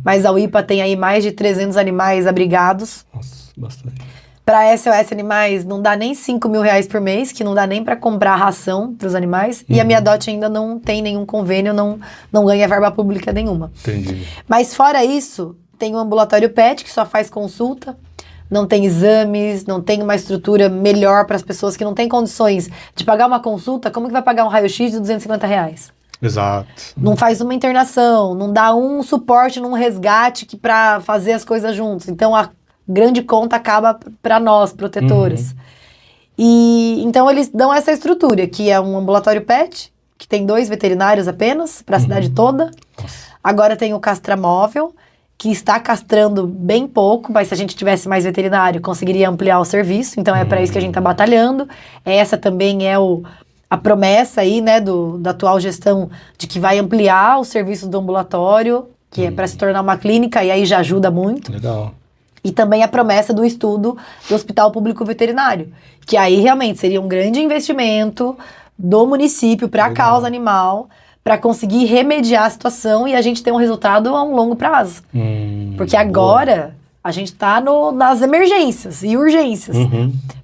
Mas a UIPA tem aí mais de 300 animais abrigados. Nossa, bastante. Para a SOS Animais, não dá nem 5 mil reais por mês, que não dá nem para comprar ração para os animais. E a Minha Dot ainda não tem nenhum convênio, não ganha verba pública nenhuma. Entendi. Mas fora isso, tem o ambulatório PET, que só faz consulta, não tem exames, não tem uma estrutura melhor para as pessoas que não têm condições de pagar uma consulta. Como que vai pagar um raio-x de 250 reais? Exato. Não faz uma internação, não dá um suporte num resgate para fazer as coisas juntos. Então, a grande conta acaba para nós, protetoras. E então eles dão essa estrutura, que é um ambulatório PET, que tem 2 veterinários apenas, para a cidade toda. Agora tem o castramóvel, que está castrando bem pouco, mas se a gente tivesse mais veterinário, conseguiria ampliar o serviço. Então é para isso que a gente está batalhando. Essa também é a promessa aí, né, da atual gestão, de que vai ampliar os serviços do ambulatório, que é para se tornar uma clínica, e aí já ajuda muito. Legal. E também a promessa do estudo do Hospital Público Veterinário, que aí realmente seria um grande investimento do município para a causa animal, para conseguir remediar a situação e a gente ter um resultado a um longo prazo. Porque agora a gente está nas emergências e urgências.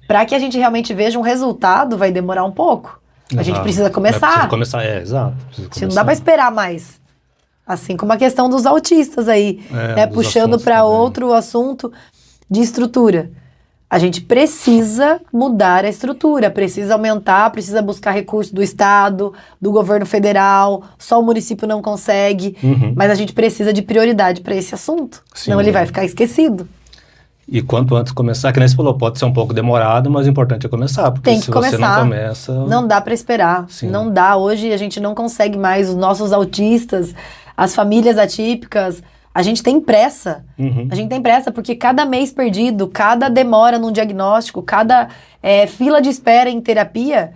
Para que a gente realmente veja um resultado, vai demorar um pouco. A gente precisa começar. Precisa começar, exato. A gente não dá para esperar mais. Assim como a questão dos autistas aí, né? Puxando para outro assunto de estrutura. A gente precisa mudar a estrutura, precisa aumentar, precisa buscar recursos do Estado, do governo federal, só o município não consegue, mas a gente precisa de prioridade para esse assunto, senão ele vai ficar esquecido. E quanto antes começar, que nem você falou, pode ser um pouco demorado, mas o importante é começar, porque Tem que começar. Você não começa... Não dá para esperar, não dá. Hoje a gente não consegue mais, os nossos autistas, as famílias atípicas, a gente tem pressa. A gente tem pressa porque cada mês perdido, cada demora num diagnóstico, cada fila de espera em terapia,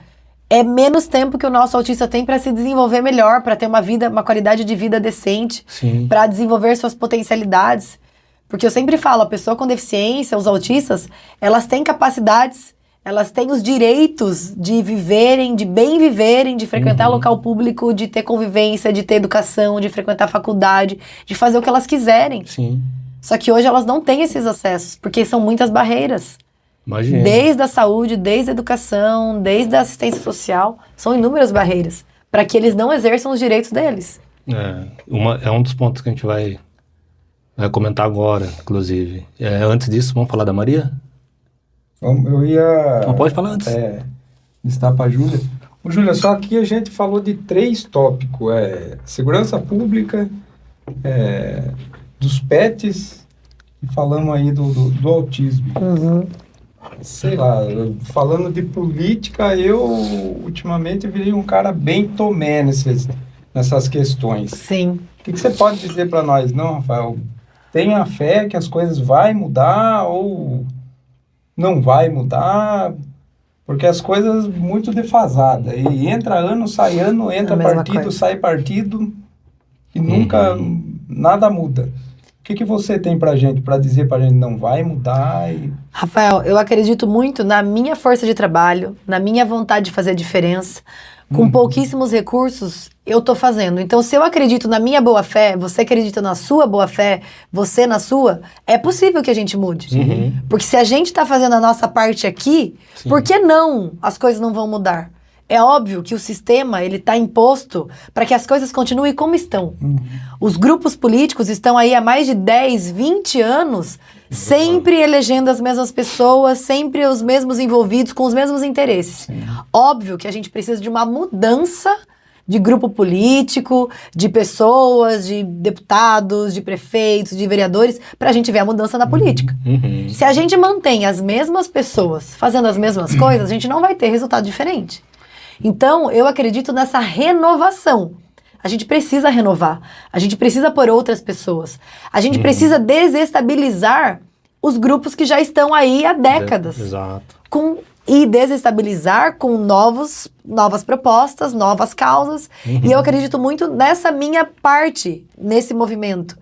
é menos tempo que o nosso autista tem para se desenvolver melhor, para ter uma qualidade de vida decente, para desenvolver suas potencialidades. Porque eu sempre falo, a pessoa com deficiência, os autistas, elas têm capacidades, elas têm os direitos de viverem, de bem viverem, de frequentar local público, de ter convivência, de ter educação, de frequentar faculdade, de fazer o que elas quiserem. Só que hoje elas não têm esses acessos, porque são muitas barreiras. Imagina. Desde a saúde, desde a educação, desde a assistência social, são inúmeras barreiras para que eles não exerçam os direitos deles. É um dos pontos que a gente vai comentar agora, inclusive. Antes disso, vamos falar da Maria? Eu ia... Não pode falar antes. Estar para a Júlia. Júlia, só que a gente falou de 3 tópicos. Segurança pública, dos pets, e falamos aí do autismo. Sei lá, falando de política, eu ultimamente virei um cara bem tomé nessas questões. Sim. O que você pode dizer para nós? Não, Rafael, tenha fé que as coisas vão mudar ou não vai mudar, porque as coisas muito defasadas. E entra ano, sai ano, entra partido, sai partido, e nunca nada muda. O que você tem pra gente, pra dizer pra gente não vai mudar? Rafael, eu acredito muito na minha força de trabalho, na minha vontade de fazer a diferença, com pouquíssimos recursos, eu tô fazendo. Então, se eu acredito na minha boa-fé, você acredita na sua boa-fé, você na sua, é possível que a gente mude. Porque se a gente tá fazendo a nossa parte aqui, por que não as coisas não vão mudar? É óbvio que o sistema, ele tá imposto para que as coisas continuem como estão. Os grupos políticos estão aí há mais de 10, 20 anos, sempre elegendo as mesmas pessoas, sempre os mesmos envolvidos, com os mesmos interesses. Óbvio que a gente precisa de uma mudança de grupo político, de pessoas, de deputados, de prefeitos, de vereadores, para a gente ver a mudança na política. Se a gente mantém as mesmas pessoas fazendo as mesmas coisas, a gente não vai ter resultado diferente. Então, eu acredito nessa renovação. A gente precisa renovar. A gente precisa pôr outras pessoas. A gente precisa desestabilizar os grupos que já estão aí há décadas. Exato. E desestabilizar com novas propostas, novas causas. E eu acredito muito nessa minha parte, nesse movimento.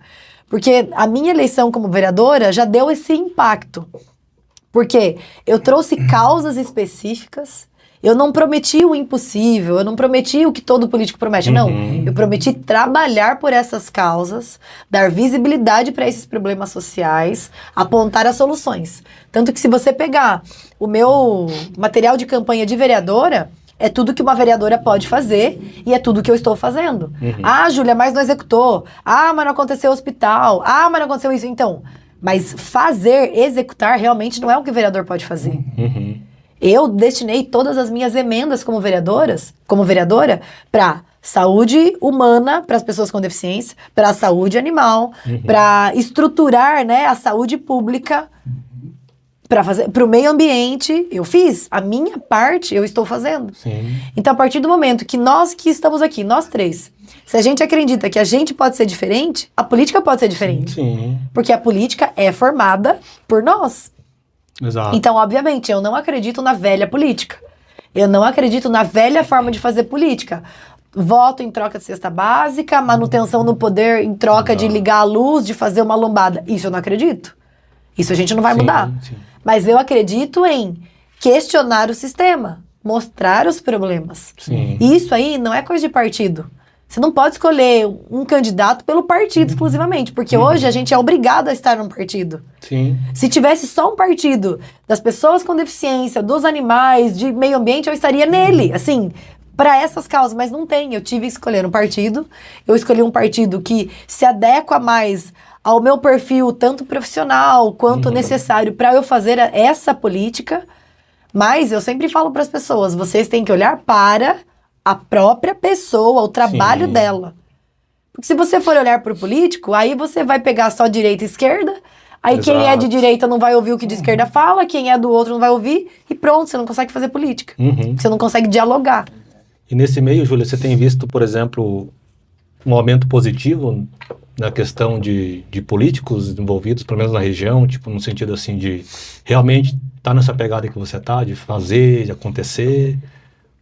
Porque a minha eleição como vereadora já deu esse impacto. Porque eu trouxe causas específicas. Eu não prometi o impossível, eu não prometi o que todo político promete, não. Eu prometi trabalhar por essas causas, dar visibilidade para esses problemas sociais, apontar as soluções. Tanto que se você pegar o meu material de campanha de vereadora, é tudo que uma vereadora pode fazer e é tudo que eu estou fazendo. Ah, Júlia, mas não executou. Ah, mas não aconteceu hospital. Ah, mas não aconteceu isso. Então, mas fazer, executar, realmente não é o que o vereador pode fazer. Eu destinei todas as minhas emendas como vereadora, para saúde humana, para as pessoas com deficiência, para a saúde animal, para estruturar, né, a saúde pública, para o meio ambiente. Eu fiz a minha parte, eu estou fazendo. Então, a partir do momento que nós que estamos aqui, nós três, se a gente acredita que a gente pode ser diferente, a política pode ser diferente. Porque a política é formada por nós. Exato. Então, obviamente, eu não acredito na velha política. Eu não acredito na velha forma de fazer política. Voto em troca de cesta básica, manutenção no poder em troca de ligar a luz, de fazer uma lombada. Isso eu não acredito. Isso a gente não vai mudar. Mas eu acredito em questionar o sistema, mostrar os problemas. E isso aí não é coisa de partido. Você não pode escolher um candidato pelo partido exclusivamente, porque hoje a gente é obrigado a estar num partido. Se tivesse só um partido das pessoas com deficiência, dos animais, de meio ambiente, eu estaria nele, assim, para essas causas, mas não tem. Eu tive que escolher um partido, eu escolhi um partido que se adequa mais ao meu perfil, tanto profissional quanto necessário para eu fazer essa política, mas eu sempre falo para as pessoas, vocês têm que olhar para a própria pessoa, o trabalho dela. Porque se você for olhar para o político, aí você vai pegar só direita e esquerda, aí quem é de direita não vai ouvir o que de esquerda fala, quem é do outro não vai ouvir, e pronto, você não consegue fazer política. Você não consegue dialogar. E nesse meio, Júlia, você tem visto, por exemplo, um aumento positivo na questão de políticos envolvidos, pelo menos na região, tipo, no sentido assim de realmente estar nessa pegada que você está, de fazer, de acontecer...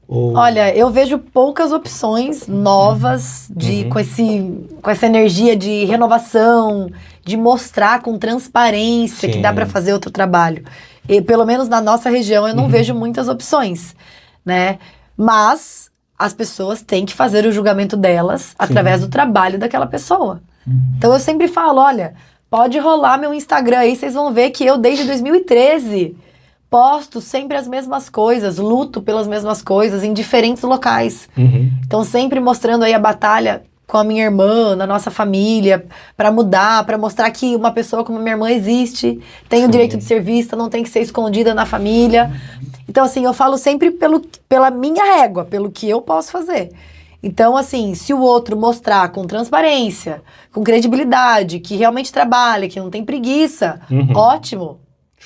Olha, eu vejo poucas opções novas com essa energia de renovação, de mostrar com transparência que dá para fazer outro trabalho. E, pelo menos na nossa região eu não vejo muitas opções, né? Mas as pessoas têm que fazer o julgamento delas através do trabalho daquela pessoa. Então eu sempre falo, olha, pode rolar meu Instagram aí, vocês vão ver que eu desde 2013... posto sempre as mesmas coisas, luto pelas mesmas coisas em diferentes locais. Então sempre mostrando aí a batalha com a minha irmã, na nossa família, para mudar, para mostrar que uma pessoa como minha irmã existe, tem o direito de ser vista, não tem que ser escondida na família. Então assim, eu falo sempre pela minha régua, pelo que eu posso fazer. Então assim, se o outro mostrar com transparência, com credibilidade, que realmente trabalha, que não tem preguiça, ótimo.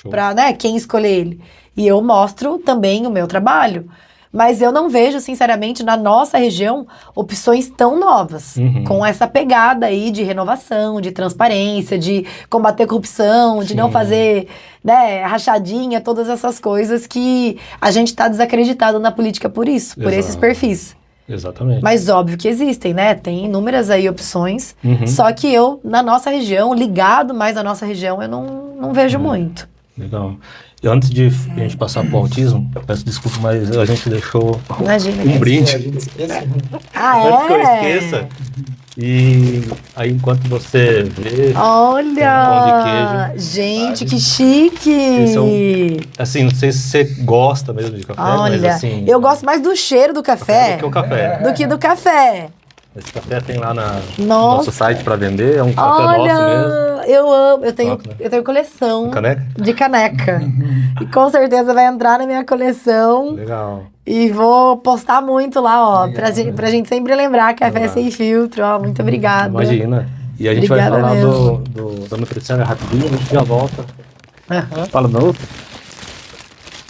Para, né, quem escolher ele. E eu mostro também o meu trabalho. Mas eu não vejo, sinceramente, na nossa região, opções tão novas. Com essa pegada aí de renovação, de transparência, de combater corrupção, de não fazer, né, rachadinha, todas essas coisas que a gente está desacreditado na política por isso, por esses perfis. Exatamente. Mas óbvio que existem, né? Tem inúmeras aí opções. Só que eu, na nossa região, ligado mais à nossa região, eu não vejo muito. Legal. E antes de a gente passar pro autismo, eu peço desculpa, mas a gente deixou Imagina. um brinde. A gente esquece. Antes que eu esqueça. E aí, enquanto você vê, Olha! tem um pão de queijo. Gente, que chique! Esse é assim, não sei se você gosta mesmo de café, mas Olha, assim... eu gosto mais do cheiro do café do que o café. do que do café. Esse café tem lá no Nossa. nosso site para vender, é um café nosso mesmo. Olha, eu amo, eu tenho, Top, né? eu tenho coleção Caneca? de caneca. E com certeza vai entrar na minha coleção. Legal. E vou postar muito lá, ó, Legal, pra gente sempre lembrar Café Legal. Sem Filtro, ó, muito obrigada. Imagina. E a gente Obrigada vai falar mesmo. da nutrição rapidinho, a gente já volta. Aham. Fala no outro.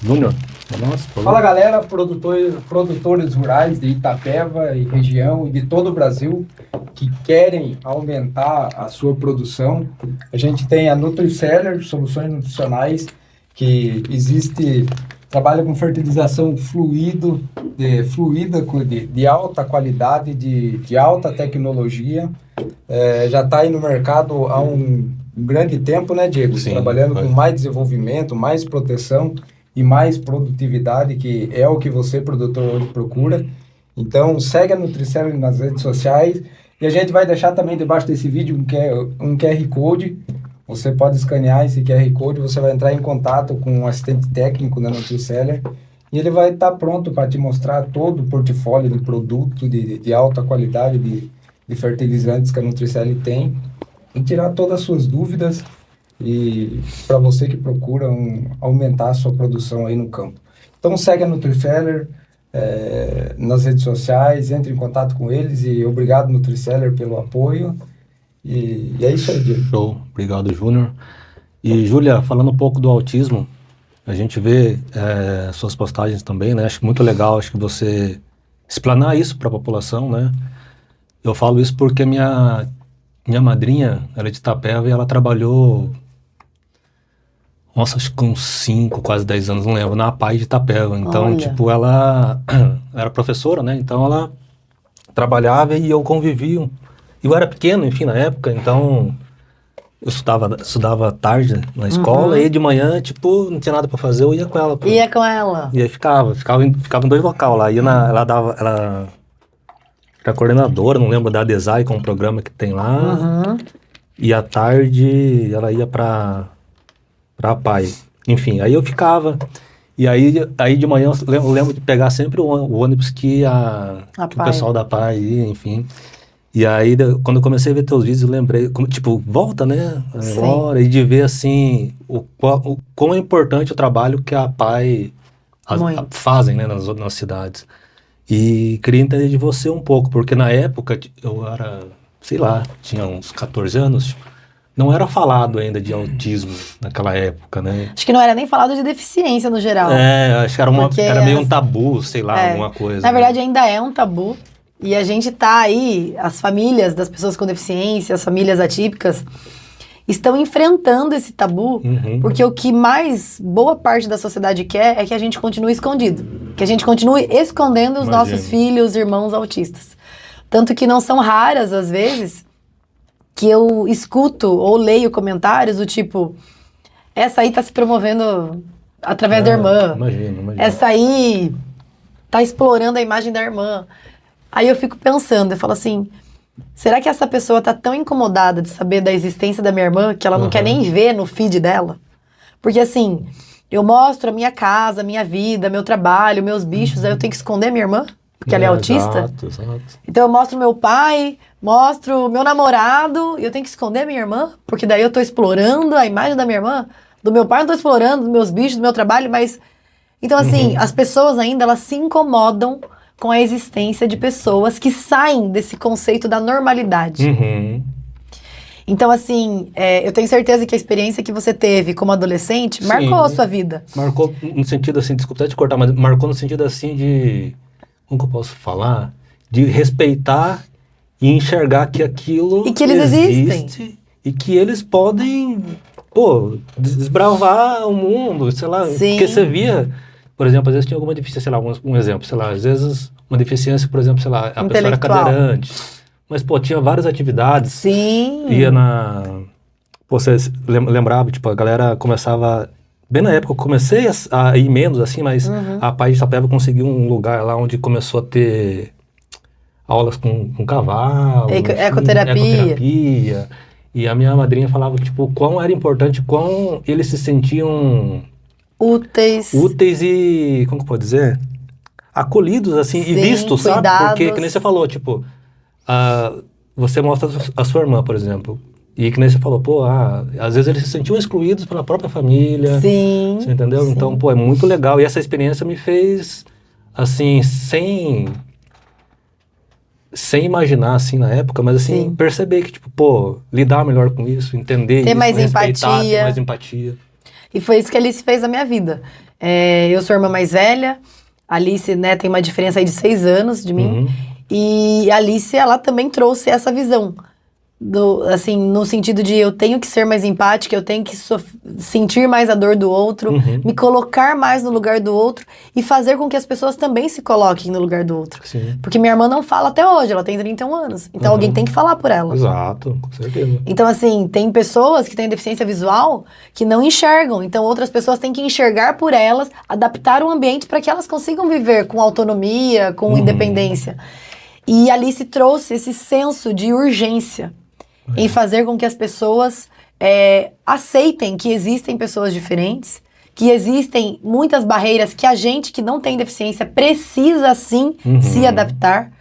Júnior. Nossa, Fala galera, produtores rurais de Itapeva e região e de todo o Brasil que querem aumentar a sua produção. A gente tem a NutriSeller, soluções nutricionais, que trabalha com fertilização fluida de alta qualidade, de alta tecnologia. Já está aí no mercado há um grande tempo, né, Diego? Sim, trabalhando com mais desenvolvimento, mais proteção e mais produtividade, que é o que você, produtor, hoje procura. Então, segue a NutriSeller nas redes sociais. E a gente vai deixar também debaixo desse vídeo um QR Code. Você pode escanear esse QR Code, você vai entrar em contato com um assistente técnico da NutriSeller e ele vai estar pronto para te mostrar todo o portfólio de produto de alta qualidade de fertilizantes que a NutriSeller tem e tirar todas as suas dúvidas e para você que procura aumentar a sua produção aí no campo. Então segue a NutriSeller nas redes sociais, entre em contato com eles e obrigado NutriSeller pelo apoio e é isso aí, Diego. Show, obrigado Júnior. E Júlia, falando um pouco do autismo, a gente vê suas postagens também, né? Acho muito legal, acho que você explanar isso para a população, né? Eu falo isso porque minha madrinha, ela é de Itapeva e ela trabalhou, nossa, acho que uns 5, quase 10 anos, não lembro, na APAE de Itapeva. Então, Olha. tipo, ela era professora, né? Então, ela trabalhava e eu convivia. Eu era pequeno, enfim, na época, então eu estudava à tarde na escola e de manhã, tipo, não tinha nada pra fazer, eu ia com ela. Ia com ela. E aí ficava em 2 locais lá. Ela era coordenadora, não lembro, da ADESAI, que é um programa que tem lá. Uhum. E à tarde ela ia pra APAE. Enfim, aí eu ficava. E aí de manhã eu lembro de pegar sempre o ônibus que o pessoal da APAE ia, enfim. E aí, quando eu comecei a ver teus vídeos, eu lembrei, tipo, volta, né? Agora, e de ver, assim, o quão é importante o trabalho que a APAE fazem, né, nas cidades. E queria entender de você um pouco, porque na época, eu era, sei lá, tinha uns 14 anos, não era falado ainda de autismo naquela época, né? Acho que não era nem falado de deficiência no geral. Acho que era meio um tabu, sei lá, alguma coisa. Na verdade, ainda é um tabu. E a gente tá aí, as famílias das pessoas com deficiência, as famílias atípicas, estão enfrentando esse tabu, porque o que mais boa parte da sociedade quer é que a gente continue escondido. Que a gente continue escondendo os nossos filhos, irmãos autistas. Tanto que não são raras, às vezes, que eu escuto ou leio comentários do tipo, essa aí tá se promovendo através da irmã. Imagino. Essa aí tá explorando a imagem da irmã. Aí eu fico pensando, eu falo assim, será que essa pessoa tá tão incomodada de saber da existência da minha irmã que ela não quer nem ver no feed dela? Porque assim, eu mostro a minha casa, a minha vida, meu trabalho, meus bichos, aí eu tenho que esconder minha irmã? Porque ela é autista? Exato. Então eu mostro meu pai, mostro meu namorado, e eu tenho que esconder minha irmã? Porque daí eu tô explorando a imagem da minha irmã? Do meu pai eu não tô explorando, dos meus bichos, do meu trabalho, mas... Então assim, as pessoas ainda, elas se incomodam com a existência de pessoas que saem desse conceito da normalidade. Então, assim, eu tenho certeza que a experiência que você teve como adolescente marcou a sua vida. Marcou no sentido assim, desculpa até te cortar, mas marcou no sentido assim de, como que eu posso falar? De respeitar e enxergar que aquilo E que eles existe existem. e que eles podem, desbravar o mundo, sei lá. Sim. Porque você via... Por exemplo, às vezes tinha alguma deficiência, sei lá, um exemplo, sei lá, às vezes uma deficiência, por exemplo, sei lá, a pessoa era cadeirante, mas, tinha várias atividades. Sim. Ia você lembrava, tipo, a galera começava bem na época que eu comecei a ir menos, assim, mas a Paz de Itapeva conseguiu um lugar lá onde começou a ter aulas com cavalo, ecoterapia. E a minha madrinha falava, tipo, quão era importante, quão eles se sentiam úteis e, como que eu posso dizer? Acolhidos, assim, Sim, e vistos, sabe? cuidados. Porque, que nem você falou, tipo, você mostra a sua irmã, por exemplo, e que nem você falou, pô, às vezes eles se sentiam excluídos pela própria família. Sim. Você entendeu? Sim. Então, pô, é muito legal. E essa experiência me fez, assim, sem imaginar, assim, na época, mas, assim, Sim. perceber que, tipo, pô, lidar melhor com isso, entender ter isso, mais respeitar, empatia. ter mais empatia. E foi isso que a Alice fez na minha vida. Eu sou a irmã mais velha, a Alice, né, tem uma diferença aí de 6 anos de mim. E a Alice, ela também trouxe essa visão. Assim, no sentido de eu tenho que ser mais empática, eu tenho que sentir mais a dor do outro, me colocar mais no lugar do outro e fazer com que as pessoas também se coloquem no lugar do outro. Sim. Porque minha irmã não fala até hoje, ela tem 31 anos. Então alguém tem que falar por ela. Exato, com certeza. Então, assim, tem pessoas que têm deficiência visual que não enxergam. Então, outras pessoas têm que enxergar por elas, adaptar o ambiente para que elas consigam viver com autonomia, com independência. E a Alice trouxe esse senso de urgência em fazer com que as pessoas aceitem que existem pessoas diferentes, que existem muitas barreiras que a gente que não tem deficiência precisa sim se adaptar,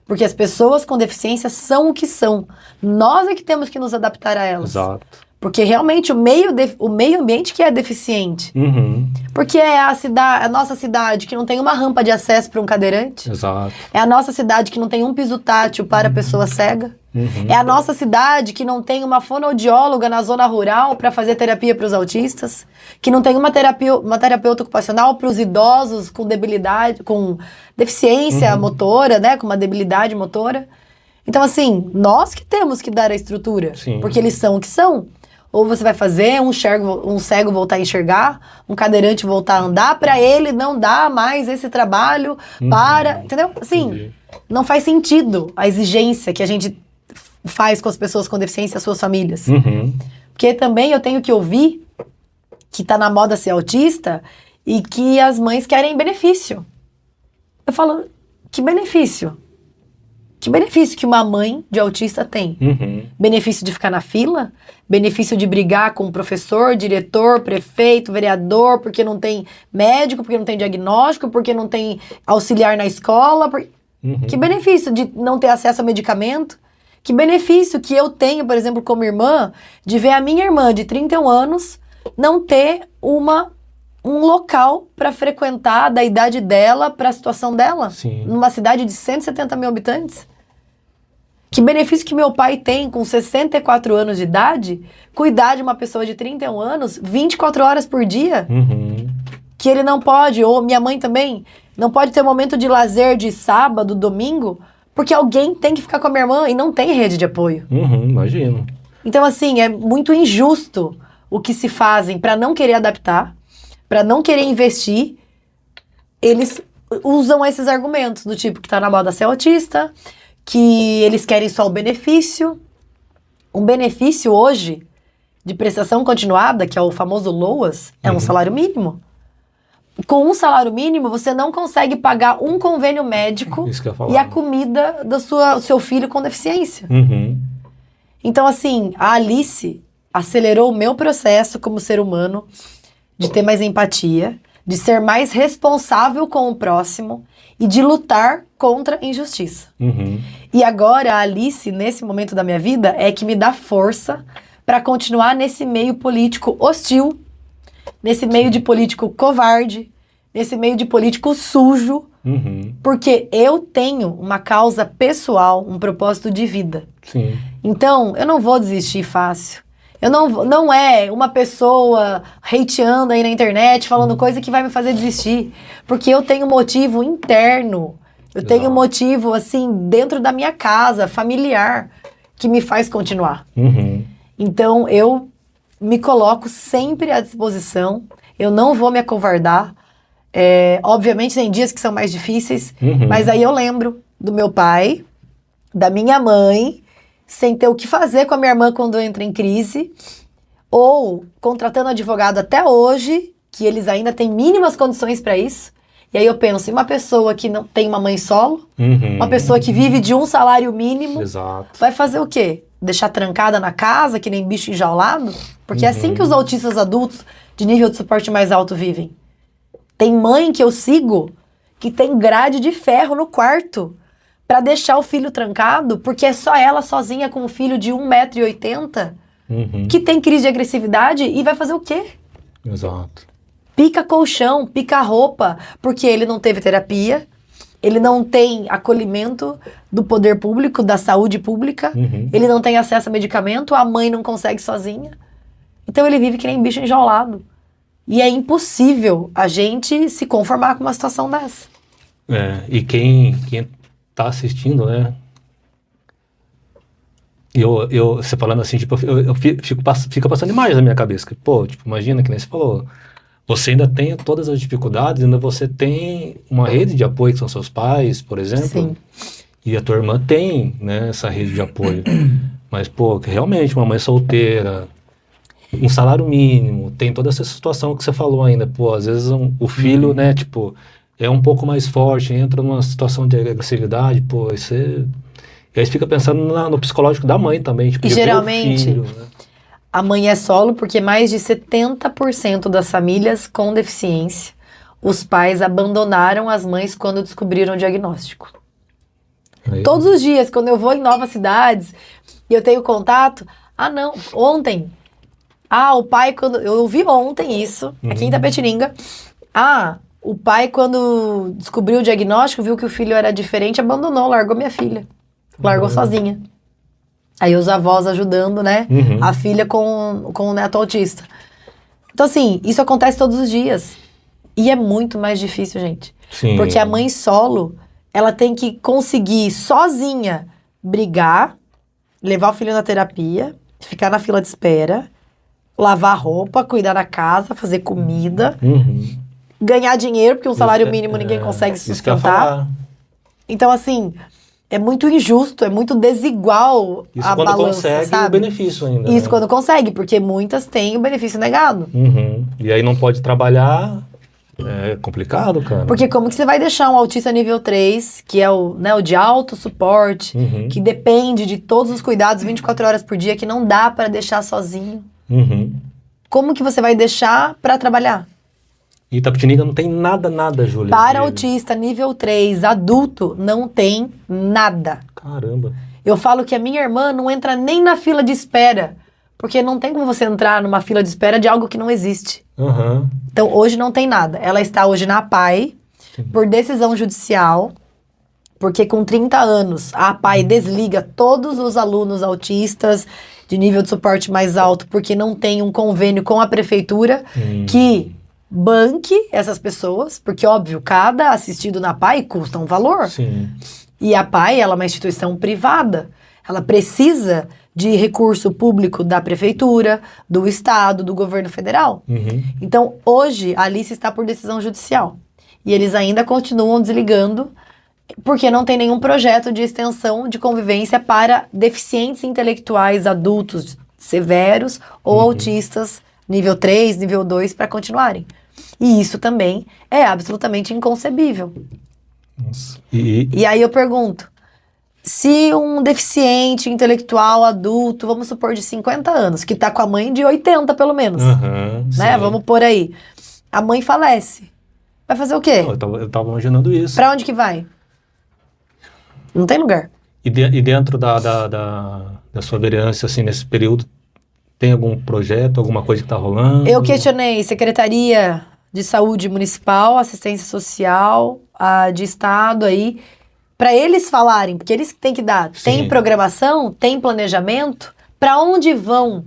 porque as pessoas com deficiência são o que são. Nós é que temos que nos adaptar a elas. Exato. Porque realmente o meio ambiente que é deficiente. Porque é a nossa cidade que não tem uma rampa de acesso para um cadeirante. Exato. É a nossa cidade que não tem um piso tátil para a pessoa cega. É a nossa cidade que não tem uma fonoaudióloga na zona rural para fazer terapia para os autistas. Que não tem uma terapeuta ocupacional para os idosos com debilidade, com deficiência motora, né? Com uma debilidade motora. Então, assim, nós que temos que dar a estrutura. Sim. Porque eles são o que são. Ou você vai fazer um cego voltar a enxergar, um cadeirante voltar a andar, para ele não dar mais esse trabalho para... Entendeu? Assim, não faz sentido a exigência que a gente faz com as pessoas com deficiência e as suas famílias. Porque também eu tenho que ouvir que tá na moda ser autista e que as mães querem benefício. Eu falo, que benefício? Que benefício que uma mãe de autista tem? Benefício de ficar na fila? Benefício de brigar com o professor, diretor, prefeito, vereador, porque não tem médico, porque não tem diagnóstico, porque não tem auxiliar na escola? Que benefício de não ter acesso a medicamento? Que benefício que eu tenho, por exemplo, como irmã, de ver a minha irmã de 31 anos não ter um local para frequentar da idade dela, para a situação dela? Sim. Numa cidade de 170 mil habitantes? Que benefício que meu pai tem com 64 anos de idade, cuidar de uma pessoa de 31 anos 24 horas por dia? Que ele não pode, ou minha mãe também, não pode ter momento de lazer de sábado, domingo, porque alguém tem que ficar com a minha irmã e não tem rede de apoio. Imagino. Então, assim, é muito injusto o que se fazem para não querer adaptar, para não querer investir. Eles usam esses argumentos do tipo que tá na moda ser autista, que eles querem só o benefício. Um benefício hoje de prestação continuada, que é o famoso LOAS, é um salário mínimo. Com um salário mínimo, você não consegue pagar um convênio médico e a comida do seu filho com deficiência. Então, assim, a Alice acelerou o meu processo como ser humano de ter mais empatia, de ser mais responsável com o próximo e de lutar contra a injustiça. E agora, a Alice, nesse momento da minha vida, é que me dá força para continuar nesse meio político hostil, nesse meio de político covarde, nesse meio de político sujo, porque eu tenho uma causa pessoal, um propósito de vida. Sim. Então, eu não vou desistir fácil. Eu não é uma pessoa hateando aí na internet, falando coisa que vai me fazer desistir. Porque eu tenho motivo interno, eu tenho motivo, assim, dentro da minha casa, familiar, que me faz continuar. Então, eu me coloco sempre à disposição, eu não vou me acovardar. Obviamente tem dias que são mais difíceis, mas aí eu lembro do meu pai, da minha mãe, sem ter o que fazer com a minha irmã quando entra em crise, ou contratando advogado até hoje, que eles ainda têm mínimas condições para isso. E aí eu penso, em uma pessoa que não tem uma mãe solo, uma pessoa que vive de um salário mínimo, Exato. vai fazer o quê? Deixar trancada na casa, que nem bicho enjaulado? Porque é assim que os autistas adultos de nível de suporte mais alto vivem. Tem mãe que eu sigo que tem grade de ferro no quarto pra deixar o filho trancado, porque é só ela sozinha com um filho de 1,80 m que tem crise de agressividade e vai fazer o quê? Exato. Pica colchão, pica roupa, porque ele não teve terapia, ele não tem acolhimento do poder público, da saúde pública, ele não tem acesso a medicamento, a mãe não consegue sozinha. Então ele vive que nem bicho enjaulado. E é impossível a gente se conformar com uma situação dessa. E quem tá assistindo, né? Você falando assim, tipo, fica passando imagens na minha cabeça. Que, pô, tipo, imagina que nem você falou. Você ainda tem todas as dificuldades, ainda você tem uma rede de apoio que são seus pais, por exemplo. Sim. E a tua irmã tem, né, essa rede de apoio. Mas, pô, realmente, uma mãe solteira, um salário mínimo, tem toda essa situação que você falou ainda. Pô, às vezes o filho, né, tipo, é um pouco mais forte, entra numa situação de agressividade, pô, isso é... E aí você fica pensando no psicológico da mãe também. Tipo, E geralmente, filho, né? a mãe é solo porque mais de 70% das famílias com deficiência, os pais abandonaram as mães quando descobriram o diagnóstico. Aí, Todos os dias, quando eu vou em novas cidades e eu tenho contato, não, ontem, o pai quando, eu ouvi ontem isso, aqui em Itapetininga, o pai quando descobriu o diagnóstico, viu que o filho era diferente, abandonou, largou minha filha, largou sozinha. Aí os avós ajudando, né, a filha com o neto autista. Então assim, isso acontece todos os dias. E é muito mais difícil, gente. Sim. Porque a mãe solo, ela tem que conseguir sozinha brigar, levar o filho na terapia, ficar na fila de espera, lavar roupa, cuidar da casa, fazer comida, ganhar dinheiro, porque um salário mínimo ninguém consegue isso que eu ia sustentar. falar. Então assim, é muito injusto, é muito desigual Isso a quando balança, consegue sabe? o benefício ainda. Isso né? quando consegue, porque muitas têm o benefício negado. E aí não pode trabalhar, é complicado, cara. Porque como que você vai deixar um autista nível 3, que é o de alto suporte, que depende de todos os cuidados 24 horas por dia, que não dá pra deixar sozinho? Como que você vai deixar pra trabalhar? E Itapetininga não tem nada, Júlia. Para autista nível 3, adulto, não tem nada. Caramba. Eu falo que a minha irmã não entra nem na fila de espera, porque não tem como você entrar numa fila de espera de algo que não existe. Então, hoje não tem nada. Ela está hoje na APAE, por decisão judicial, porque com 30 anos, a APAE desliga todos os alunos autistas de nível de suporte mais alto, porque não tem um convênio com a prefeitura que banque essas pessoas, porque, óbvio, cada assistido na APAE custa um valor. Sim. E a APAE, ela é uma instituição privada. Ela precisa de recurso público da prefeitura, do estado, do governo federal. Então, hoje, a Alice está por decisão judicial. E eles ainda continuam desligando, porque não tem nenhum projeto de extensão de convivência para deficientes intelectuais adultos severos ou autistas nível 3, nível 2, para continuarem. E isso também é absolutamente inconcebível. Nossa. E aí eu pergunto, se um deficiente intelectual adulto, vamos supor de 50 anos, que tá com a mãe de 80 pelo menos, né? Sim. Vamos pôr aí. A mãe falece. Vai fazer o quê? Não, eu tava imaginando isso. Pra onde que vai? Não tem lugar. E dentro da sua vereança, assim, nesse período, tem algum projeto, alguma coisa que tá rolando? Eu questionei Secretaria de Saúde Municipal, Assistência Social, a de Estado aí, para eles falarem, porque eles têm que dar. Sim. Tem programação, tem planejamento, para onde vão?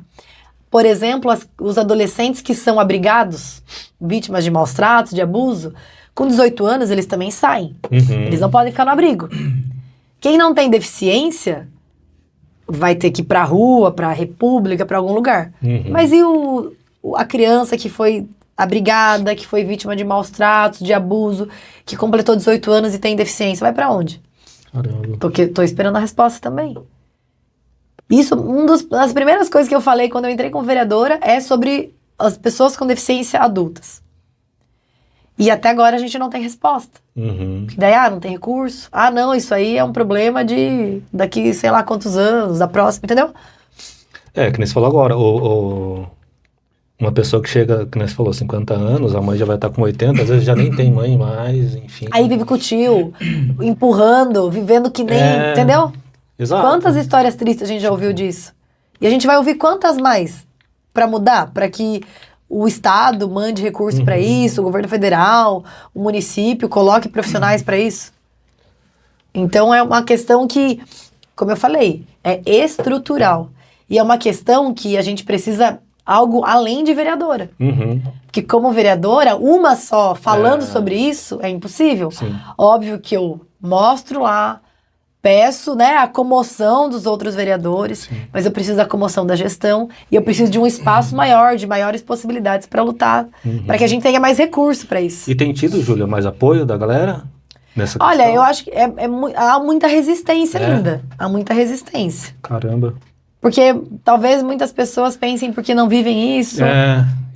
Por exemplo, os adolescentes que são abrigados, vítimas de maus tratos, de abuso, com 18 anos eles também saem. Eles não podem ficar no abrigo. Quem não tem deficiência vai ter que ir pra rua, pra república, pra algum lugar. Mas e a criança que foi abrigada, que foi vítima de maus tratos, de abuso, que completou 18 anos e tem deficiência, vai pra onde? Caramba. Porque tô esperando a resposta também. Isso, das primeiras coisas que eu falei quando eu entrei como vereadora é sobre as pessoas com deficiência adultas. E até agora a gente não tem resposta. Uhum. Daí, não tem recurso. Não, isso aí é um problema de daqui sei lá quantos anos, da próxima, entendeu? Que nem você falou agora, uma pessoa que chega, que nem você falou, 50 anos, a mãe já vai estar com 80, às vezes já nem tem mãe mais, enfim. Aí vive com o tio, empurrando, vivendo que nem, entendeu? Exato. Quantas histórias tristes a gente já ouviu disso? E a gente vai ouvir quantas mais para mudar, para que o Estado mande recursos para isso, o governo federal, o município coloque profissionais para isso. Então é uma questão que, como eu falei, é estrutural. E é uma questão que a gente precisa algo além de vereadora. Uhum. Porque como vereadora, uma só falando sobre isso é impossível. Sim. Óbvio que eu mostro lá, peço, né, a comoção dos outros vereadores, Sim. mas eu preciso da comoção da gestão e eu preciso de um espaço maior, de maiores possibilidades para lutar, para que a gente tenha mais recurso para isso. E tem tido, Júlia, mais apoio da galera nessa questão? Olha, eu acho que há muita resistência ainda. Há muita resistência. Caramba. Porque talvez muitas pessoas pensem porque não vivem isso.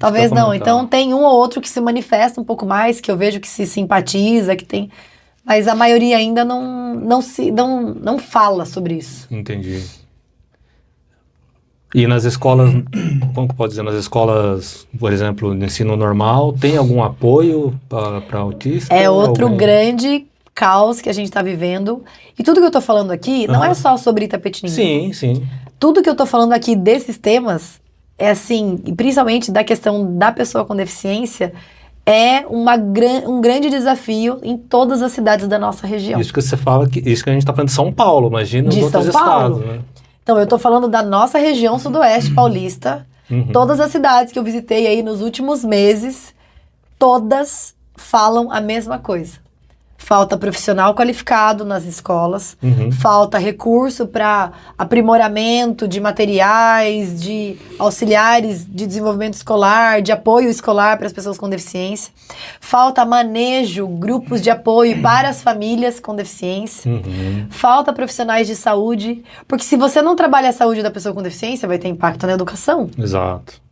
Talvez isso que eu ia não. comentar. Então tem um ou outro que se manifesta um pouco mais, que eu vejo que se simpatiza, que tem. Mas a maioria ainda não fala sobre isso. Entendi. E nas escolas, como que pode dizer, nas escolas, por exemplo, de ensino normal, tem algum apoio para autista? É outro grande caos que a gente está vivendo. E tudo que eu estou falando aqui não é só sobre Itapetininga. Sim, sim. Tudo que eu tô falando aqui desses temas é assim, e principalmente da questão da pessoa com deficiência, é um grande desafio em todas as cidades da nossa região. Isso que você fala, isso que a gente tá falando de São Paulo, imagina os outros estados, né? Então, eu tô falando da nossa região sudoeste paulista, todas as cidades que eu visitei aí nos últimos meses, todas falam a mesma coisa. Falta profissional qualificado nas escolas, falta recurso para aprimoramento de materiais, de auxiliares de desenvolvimento escolar, de apoio escolar para as pessoas com deficiência, falta manejo, grupos de apoio para as famílias com deficiência, falta profissionais de saúde, porque se você não trabalha a saúde da pessoa com deficiência, vai ter impacto na educação. Exato.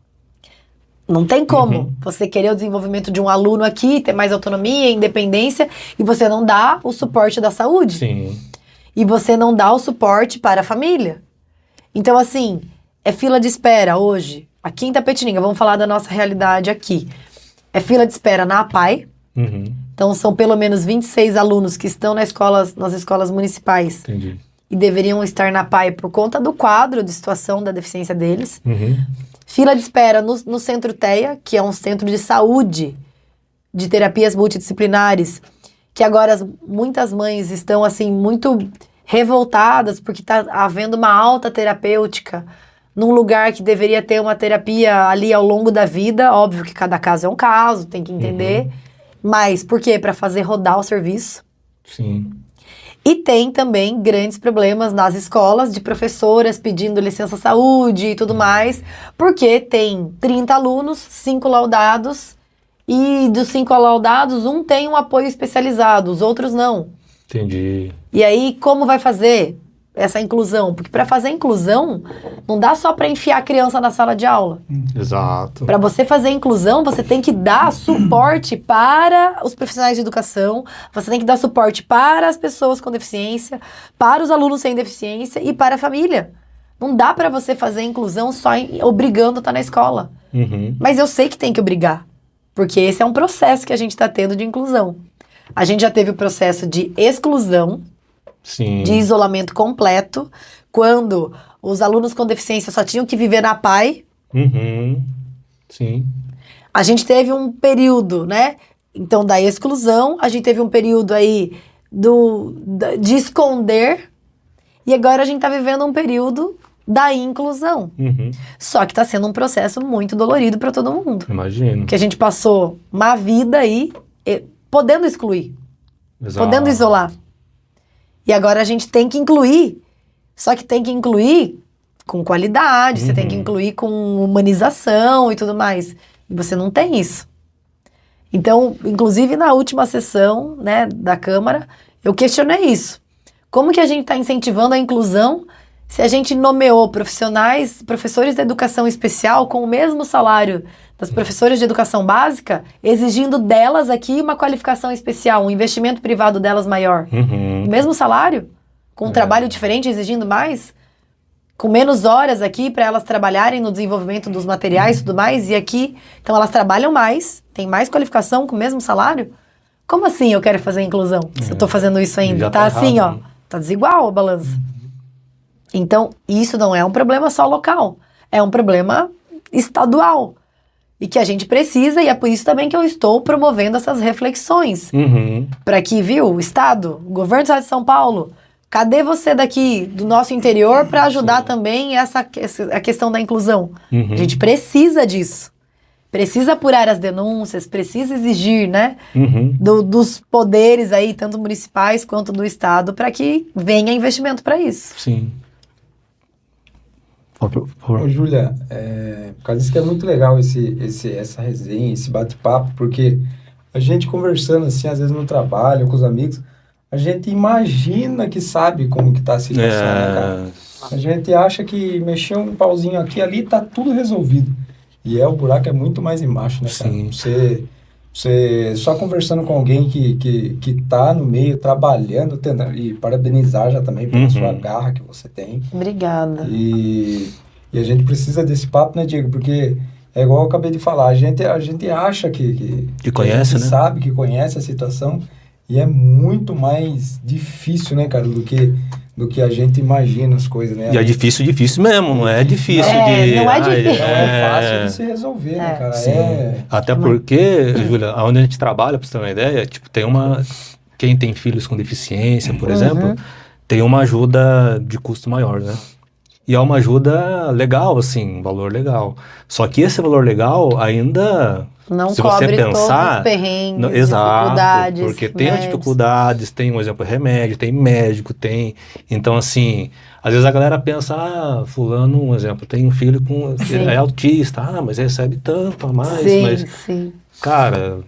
Não tem como você querer o desenvolvimento de um aluno aqui, ter mais autonomia, independência, e você não dá o suporte da saúde. Sim. E você não dá o suporte para a família. Então, assim, é fila de espera hoje. Aqui em Itapetininga, vamos falar da nossa realidade aqui. É fila de espera na APAE. Então, são pelo menos 26 alunos que estão nas escolas municipais. Entendi. E deveriam estar na APAE por conta do quadro de situação da deficiência deles. Fila de espera no Centro TEA, que é um centro de saúde, de terapias multidisciplinares, que agora muitas mães estão, assim, muito revoltadas porque está havendo uma alta terapêutica num lugar que deveria ter uma terapia ali ao longo da vida. Óbvio que cada caso é um caso, tem que entender. Mas por quê? Para fazer rodar o serviço. Sim. E tem também grandes problemas nas escolas de professoras pedindo licença saúde e tudo mais, porque tem 30 alunos, 5 laudados, e dos 5 laudados, um tem um apoio especializado, os outros não. Entendi. E aí, como vai fazer essa inclusão? Porque para fazer inclusão, não dá só para enfiar a criança na sala de aula. Exato. Para você fazer inclusão, você tem que dar suporte para os profissionais de educação, você tem que dar suporte para as pessoas com deficiência, para os alunos sem deficiência e para a família. Não dá para você fazer inclusão só obrigando a estar na escola. Mas eu sei que tem que obrigar, porque esse é um processo que a gente está tendo de inclusão. A gente já teve o processo de exclusão, Sim. de isolamento completo, quando os alunos com deficiência só tinham que viver na PAI. Sim. A gente teve um período, né? Então, da exclusão, a gente teve um período aí de esconder, e agora a gente tá vivendo um período da inclusão. Só que tá sendo um processo muito dolorido para todo mundo. Imagino. Que a gente passou uma vida aí podendo excluir, podendo isolar. E agora a gente tem que incluir, só que tem que incluir com qualidade, você tem que incluir com humanização e tudo mais. E você não tem isso. Então, inclusive na última sessão, né, da Câmara, eu questionei isso. Como que a gente está incentivando a inclusão se a gente nomeou professores da educação especial com o mesmo salário das professoras de educação básica, exigindo delas aqui uma qualificação especial, um investimento privado delas maior. Uhum. O mesmo salário, com um trabalho diferente, exigindo mais, com menos horas aqui para elas trabalharem no desenvolvimento dos materiais e tudo mais, e aqui, então elas trabalham mais, têm mais qualificação com o mesmo salário? Como assim eu quero fazer inclusão? Se eu tô fazendo isso ainda? Já Tá tá assim, errado, ó, tá desigual a balança. Então, isso não é um problema só local, é um problema estadual. E que a gente precisa, e é por isso também que eu estou promovendo essas reflexões. Uhum. Para que, viu, o Estado, o governo do Estado de São Paulo, cadê você daqui do nosso interior para ajudar também a questão da inclusão? Uhum. A gente precisa disso. Precisa apurar as denúncias, precisa exigir, né, Uhum. dos poderes aí, tanto municipais quanto do Estado, para que venha investimento para isso. Sim. Por favor. Ô, Júlia, por causa disso que é muito legal essa resenha, esse bate-papo, porque a gente conversando assim, às vezes no trabalho, com os amigos, a gente imagina que sabe como que tá a situação, né, cara? A gente acha que mexer um pauzinho aqui e ali tá tudo resolvido. E o buraco é muito mais embaixo, né, cara? Sim. Você só conversando com alguém que tá no meio, trabalhando, e parabenizar já também pela sua garra que você tem. Obrigada. E a gente precisa desse papo, né, Diego? Porque é igual eu acabei de falar, a gente acha que conhece, a gente né? sabe, que conhece a situação, e é muito mais difícil, né, cara, do que a gente imagina as coisas, né? E é difícil mesmo, não é difícil de... não é difícil. Não é fácil de se resolver, né, cara? Sim. Até porque, Júlia, onde a gente trabalha, pra você ter uma ideia, tipo, quem tem filhos com deficiência, por exemplo, tem uma ajuda de custo maior, né? E é uma ajuda legal, assim, um valor legal. Só que esse valor legal ainda... Não se cobre você pensar, todos os perrengues, exato, dificuldades. porque tem as dificuldades, tem, um exemplo, remédio, tem médico, tem... Então, assim, às vezes a galera pensa, fulano, um exemplo, tem um filho é autista, mas recebe tanto a mais, Sim. Cara,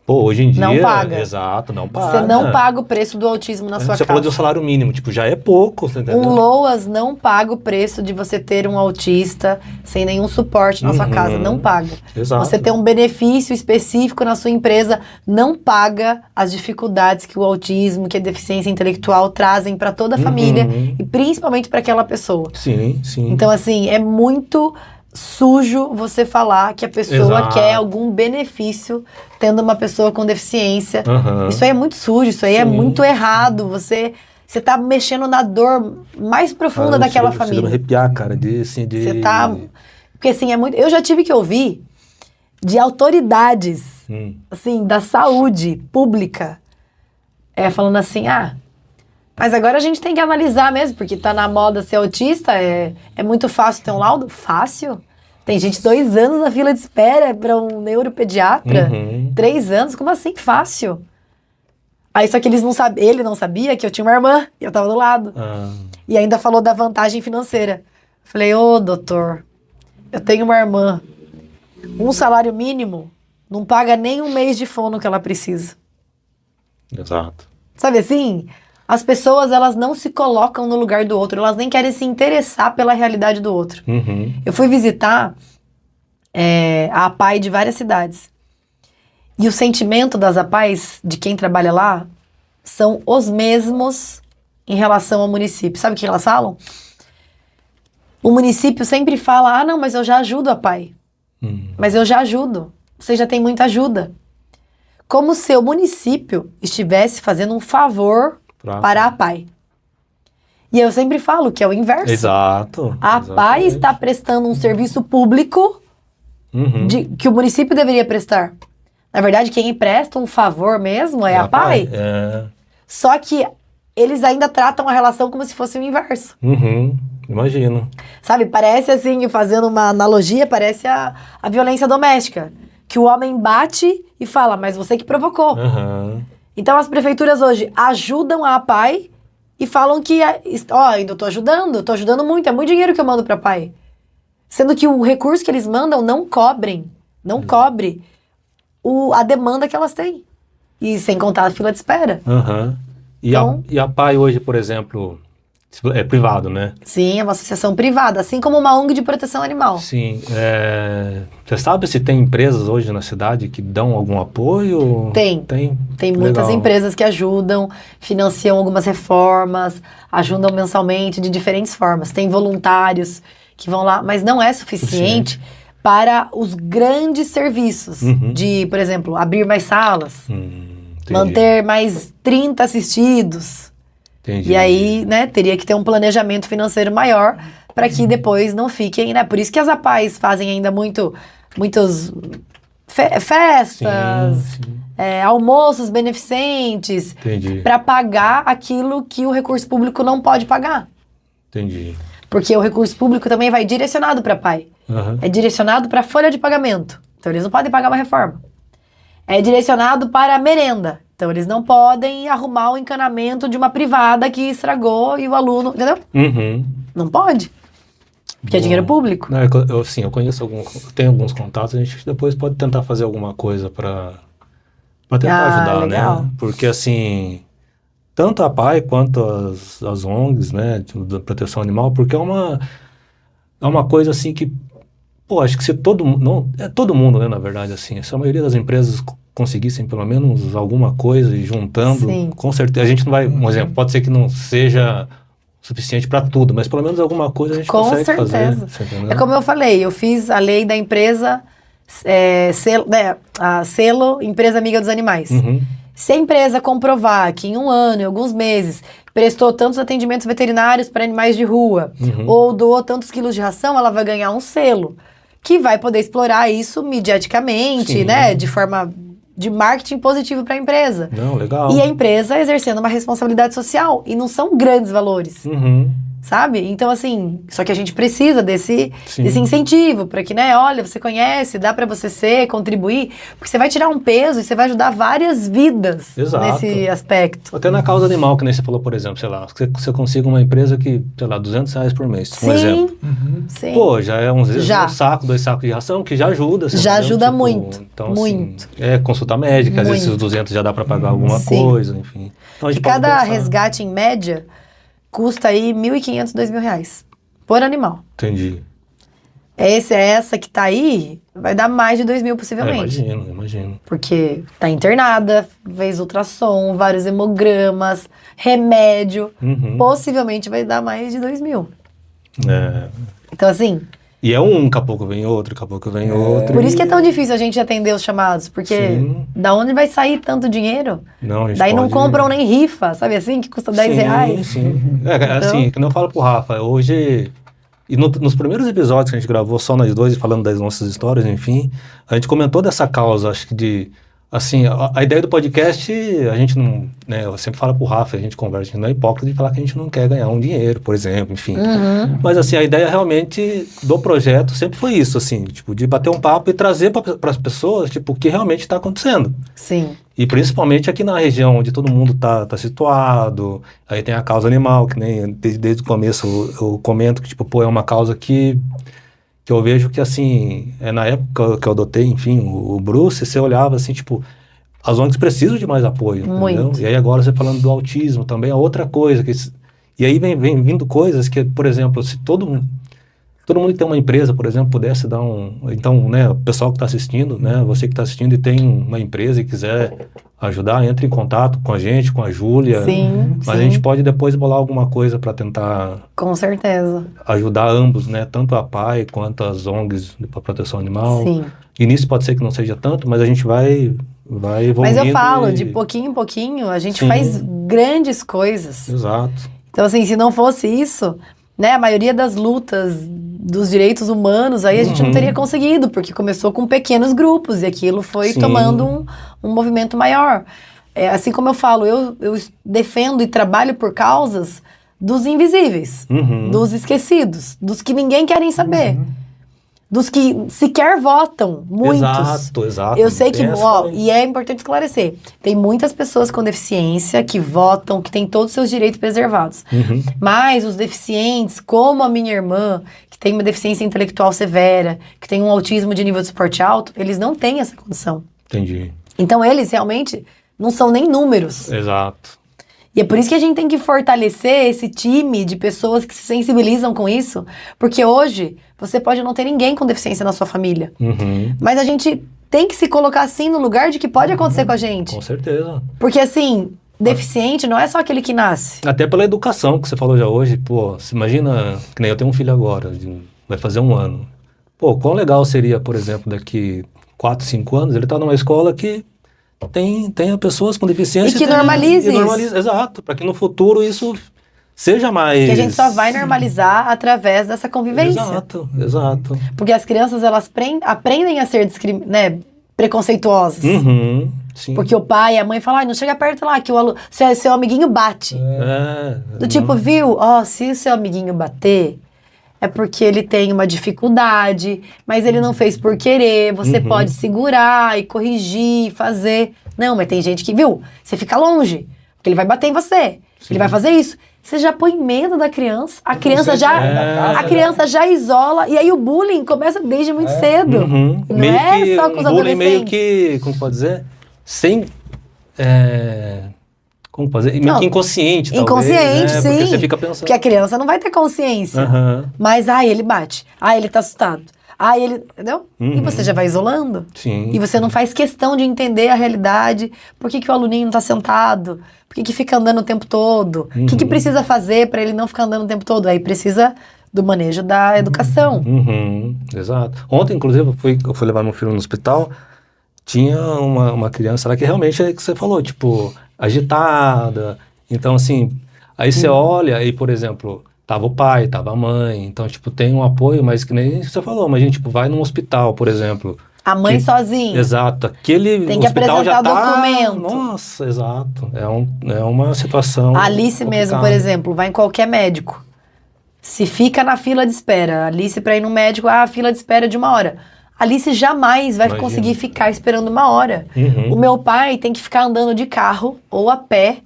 hoje em dia... Não paga. Exato, não paga. Você não paga o preço do autismo na sua casa. Você falou do salário mínimo, tipo, já é pouco, você entendeu? Um LOAS não paga o preço de você ter um autista sem nenhum suporte na sua casa, não paga. Exato. Você ter um benefício específico na sua empresa, não paga as dificuldades que o autismo, que a deficiência intelectual trazem para toda a família e principalmente para aquela pessoa. Sim. Então, assim, é muito sujo você falar que a pessoa quer algum benefício tendo uma pessoa com deficiência. Isso aí é muito sujo, isso aí é muito errado. Você tá mexendo na dor mais profunda daquela família. Você vai arrepiar, cara, Você tá... Porque assim, é muito... Eu já tive que ouvir de autoridades, assim, da saúde pública, falando assim, mas agora a gente tem que analisar mesmo, porque tá na moda ser autista, é muito fácil ter um laudo? Fácil? Tem gente 2 anos na fila de espera para um neuropediatra, 3 anos, como assim fácil? Aí só que ele não sabia que eu tinha uma irmã, e eu tava do lado. E ainda falou da vantagem financeira. Falei, doutor, eu tenho uma irmã, um salário mínimo não paga nem 1 mês de fono que ela precisa. Exato. Sabe assim? As pessoas, elas não se colocam no lugar do outro, elas nem querem se interessar pela realidade do outro. Eu fui visitar a APAE de várias cidades. E o sentimento das APAEs, de quem trabalha lá, são os mesmos em relação ao município. Sabe o que elas falam? O município sempre fala, não, mas eu já ajudo a APAE. Mas eu já ajudo. Você já tem muita ajuda. Como se o município estivesse fazendo um favor para a APAE. E eu sempre falo que é o inverso. Exato. A APAE está prestando um serviço público que o município deveria prestar. Na verdade, quem presta um favor mesmo é a APAE. Só que eles ainda tratam a relação como se fosse o inverso. Imagino. Sabe, parece assim, fazendo uma analogia, parece a violência doméstica. Que o homem bate e fala, mas você que provocou. Então as prefeituras hoje ajudam a APAE e falam que, ainda tô ajudando muito, é muito dinheiro que eu mando pra APAE. Sendo que o recurso que eles mandam não cobre a demanda que elas têm. E sem contar a fila de espera. E a APAE hoje, por exemplo, É privado, né? Sim, é uma associação privada, assim como uma ONG de proteção animal. Sim. Você sabe se tem empresas hoje na cidade que dão algum apoio? Tem. Tem? Tem muitas Legal. empresas que ajudam, financiam algumas reformas, ajudam mensalmente de diferentes formas. Tem voluntários que vão lá, mas não é suficiente para os grandes serviços de, por exemplo, abrir mais salas, Entendi. manter mais 30 assistidos. Entendi. E aí, né, teria que ter um planejamento financeiro maior para que depois não fiquem, né? Por isso que as APAES fazem ainda muitos festas, Sim. almoços beneficentes, Entendi. para pagar aquilo que o recurso público não pode pagar. Entendi. Porque o recurso público também vai direcionado para PAI. Aham. É direcionado para a folha de pagamento. Então eles não podem pagar uma reforma. É direcionado para a merenda. Então eles não podem arrumar o encanamento de uma privada que estragou e o aluno, entendeu? Uhum. Não pode. Porque é Bom. dinheiro público. Não, eu conheço eu tenho alguns contatos, a gente depois pode tentar fazer alguma coisa para tentar ajudar, legal. né? Porque assim, tanto a PAI quanto as ONGs, né, da proteção animal, porque é uma coisa assim que, pô, acho que se todo mundo, não, é todo mundo, né, na verdade, assim, se a maioria das empresas conseguissem pelo menos alguma coisa e juntando, Sim. com certeza, a gente não vai, um exemplo, pode ser que não seja suficiente para tudo, mas pelo menos alguma coisa a gente Com consegue certeza. fazer. Você entendeu? É como eu falei, eu fiz a lei da empresa, a selo Empresa Amiga dos Animais. Uhum. Se a empresa comprovar que em um ano, em alguns meses, prestou tantos atendimentos veterinários para animais de rua, ou doou tantos quilos de ração, ela vai ganhar um selo, que vai poder explorar isso mediaticamente, Sim. né, de forma de marketing positivo para a empresa. Não, legal. E a empresa exercendo uma responsabilidade social, e não são grandes valores. Uhum. Sabe? Então, assim, só que a gente precisa desse Sim. incentivo para que, né, olha, você conhece, dá para você contribuir, porque você vai tirar um peso e você vai ajudar várias vidas Exato. nesse aspecto. Até na causa animal, que nem você falou, por exemplo, sei lá, você consiga uma empresa que, sei lá, R$200 por mês, um exemplo. Sim. Pô, já é às vezes Já. um saco, 2 sacos de ração, que já ajuda. Você Já entendeu? ajuda Tipo, muito, então, muito. Assim, consulta médica, às vezes Muito. esses 200 já dá para pagar alguma Sim. coisa, enfim. Então, a E gente pode cada pensar. resgate, em média, custa aí R$1.500, R$2.000 por animal. Entendi. Essa que tá aí, vai dar mais de 2.000 possivelmente. Imagino. Porque tá internada, fez ultrassom, vários hemogramas, remédio. Uhum. Possivelmente vai dar mais de 2.000. É. Então, assim, E é daqui a pouco vem outro, daqui a pouco vem outro. por isso que é tão difícil a gente atender os chamados. Porque Sim. da onde vai sair tanto dinheiro? Não, a gente Daí não pode- compram nem rifa, sabe assim? Que custa R$10. Sim. Então- Assim, que eu falo pro Rafa, hoje... E nos primeiros episódios que a gente gravou só nós dois, falando das nossas histórias, enfim, a gente comentou dessa causa, acho que de... Assim, a ideia do podcast, a gente não... Né, eu sempre falo pro Rafa, a gente conversa, a gente não é hipócrita de falar que a gente não quer ganhar um dinheiro, por exemplo, enfim. Mas, assim, a ideia realmente do projeto sempre foi isso, assim, tipo, de bater um papo e trazer para as pessoas, tipo, o que realmente está acontecendo. Sim. E principalmente aqui na região onde todo mundo tá situado, aí tem a causa animal, que nem desde o começo eu comento que, tipo, pô, é uma causa que eu vejo que, assim, na época que eu adotei, enfim, o Bruce, você olhava assim, tipo, as ONGs precisam de mais apoio, Muito. entendeu? E aí agora você falando do autismo também é outra coisa, e aí vem vindo coisas que, por exemplo, se todo mundo que tem uma empresa, por exemplo, pudesse dar então, né, o pessoal que está assistindo, né, você que está assistindo e tem uma empresa e quiser ajudar, entre em contato com a gente, com a Júlia. Sim, Mas sim. a gente pode depois bolar alguma coisa para tentar Com certeza. ajudar ambos, né, tanto a PAI quanto as ONGs para proteção animal. Sim. Início pode ser que não seja tanto, mas a gente vai evoluindo. Mas eu falo, e- de pouquinho em pouquinho, a gente Sim. faz grandes coisas. Exato. Então, assim, se não fosse isso, né, a maioria das lutas dos direitos humanos, aí a gente não teria conseguido, porque começou com pequenos grupos e aquilo foi Sim. tomando um movimento maior. Assim como eu falo, eu defendo e trabalho por causas dos invisíveis, dos esquecidos, dos que ninguém querem saber, dos que sequer votam, muitos. Exato. Eu sei que, Tem essa ó, também. e é importante esclarecer, tem muitas pessoas com deficiência que votam, que têm todos os seus direitos preservados. Mas os deficientes, como a minha irmã, que tem uma deficiência intelectual severa, que tem um autismo de nível de suporte alto, eles não têm essa condição. Entendi. Então eles realmente não são nem números. Exato. E é por isso que a gente tem que fortalecer esse time de pessoas que se sensibilizam com isso, porque hoje você pode não ter ninguém com deficiência na sua família, mas a gente tem que se colocar assim no lugar de que pode acontecer com a gente. Com certeza. Porque assim, deficiente não é só aquele que nasce. Até pela educação que você falou já hoje, pô, você imagina, que nem eu tenho um filho agora, vai fazer 1 ano. Pô, quão legal seria, por exemplo, daqui 4, 5 anos, ele tá numa escola que tenha pessoas com deficiência. E que normalize isso. Exato, para que no futuro isso seja mais... Que a gente só vai normalizar através dessa convivência. Exato. Porque as crianças, elas aprendem a ser preconceituosas. Sim. Porque o pai e a mãe falam, não chega perto lá, que o seu amiguinho bate. Do tipo, viu? Se o seu amiguinho bater, é porque ele tem uma dificuldade, mas ele não fez por querer, você pode segurar e corrigir, fazer. Não, mas tem gente que, viu? Você fica longe, porque ele vai bater em você. Ele vai fazer isso. Você já põe medo da criança. A criança já isola. E aí o bullying começa desde muito cedo. Não meio é só com os adolescentes. Meio que, como pode dizer? Sem... como fazer? Meio que inconsciente, inconsciente, talvez, sim. Porque você fica pensando. Porque a criança não vai ter consciência. Mas, ele bate. Ele tá assustado. Ele... Entendeu? E você já vai isolando. Sim. E você não faz questão de entender a realidade. Por que o aluninho não tá sentado? Por que fica andando o tempo todo? O que precisa fazer para ele não ficar andando o tempo todo? Aí precisa do manejo da educação. Exato. Ontem, inclusive, eu fui levar meu filho no hospital, tinha uma criança lá que realmente é o que você falou, tipo, agitada. Então, assim, aí você olha e, por exemplo, tava o pai, tava a mãe, então, tipo, tem um apoio, mas que nem você falou, mas a gente, tipo, vai num hospital, por exemplo. A mãe sozinha. Exato. Aquele tem que hospital apresentar já documento. Nossa, exato. É uma situação A Alice mesmo, por exemplo, vai em qualquer médico. Se fica na fila de espera, Alice para ir no médico, a fila de espera é de 1 hora. Alice jamais vai conseguir ficar esperando 1 hora. O meu pai tem que ficar andando de carro ou a pé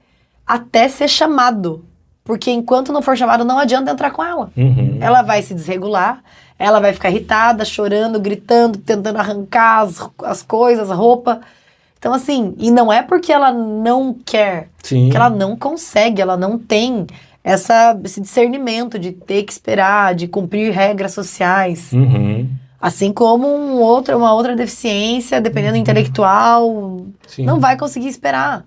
até ser chamado. Porque enquanto não for chamado, não adianta entrar com ela. Ela vai se desregular, ela vai ficar irritada, chorando, gritando, tentando arrancar as coisas, a roupa. Então, assim, e não é porque ela não quer, que ela não consegue, ela não tem esse discernimento de ter que esperar, de cumprir regras sociais. Assim como uma outra deficiência, dependendo intelectual, não vai conseguir esperar.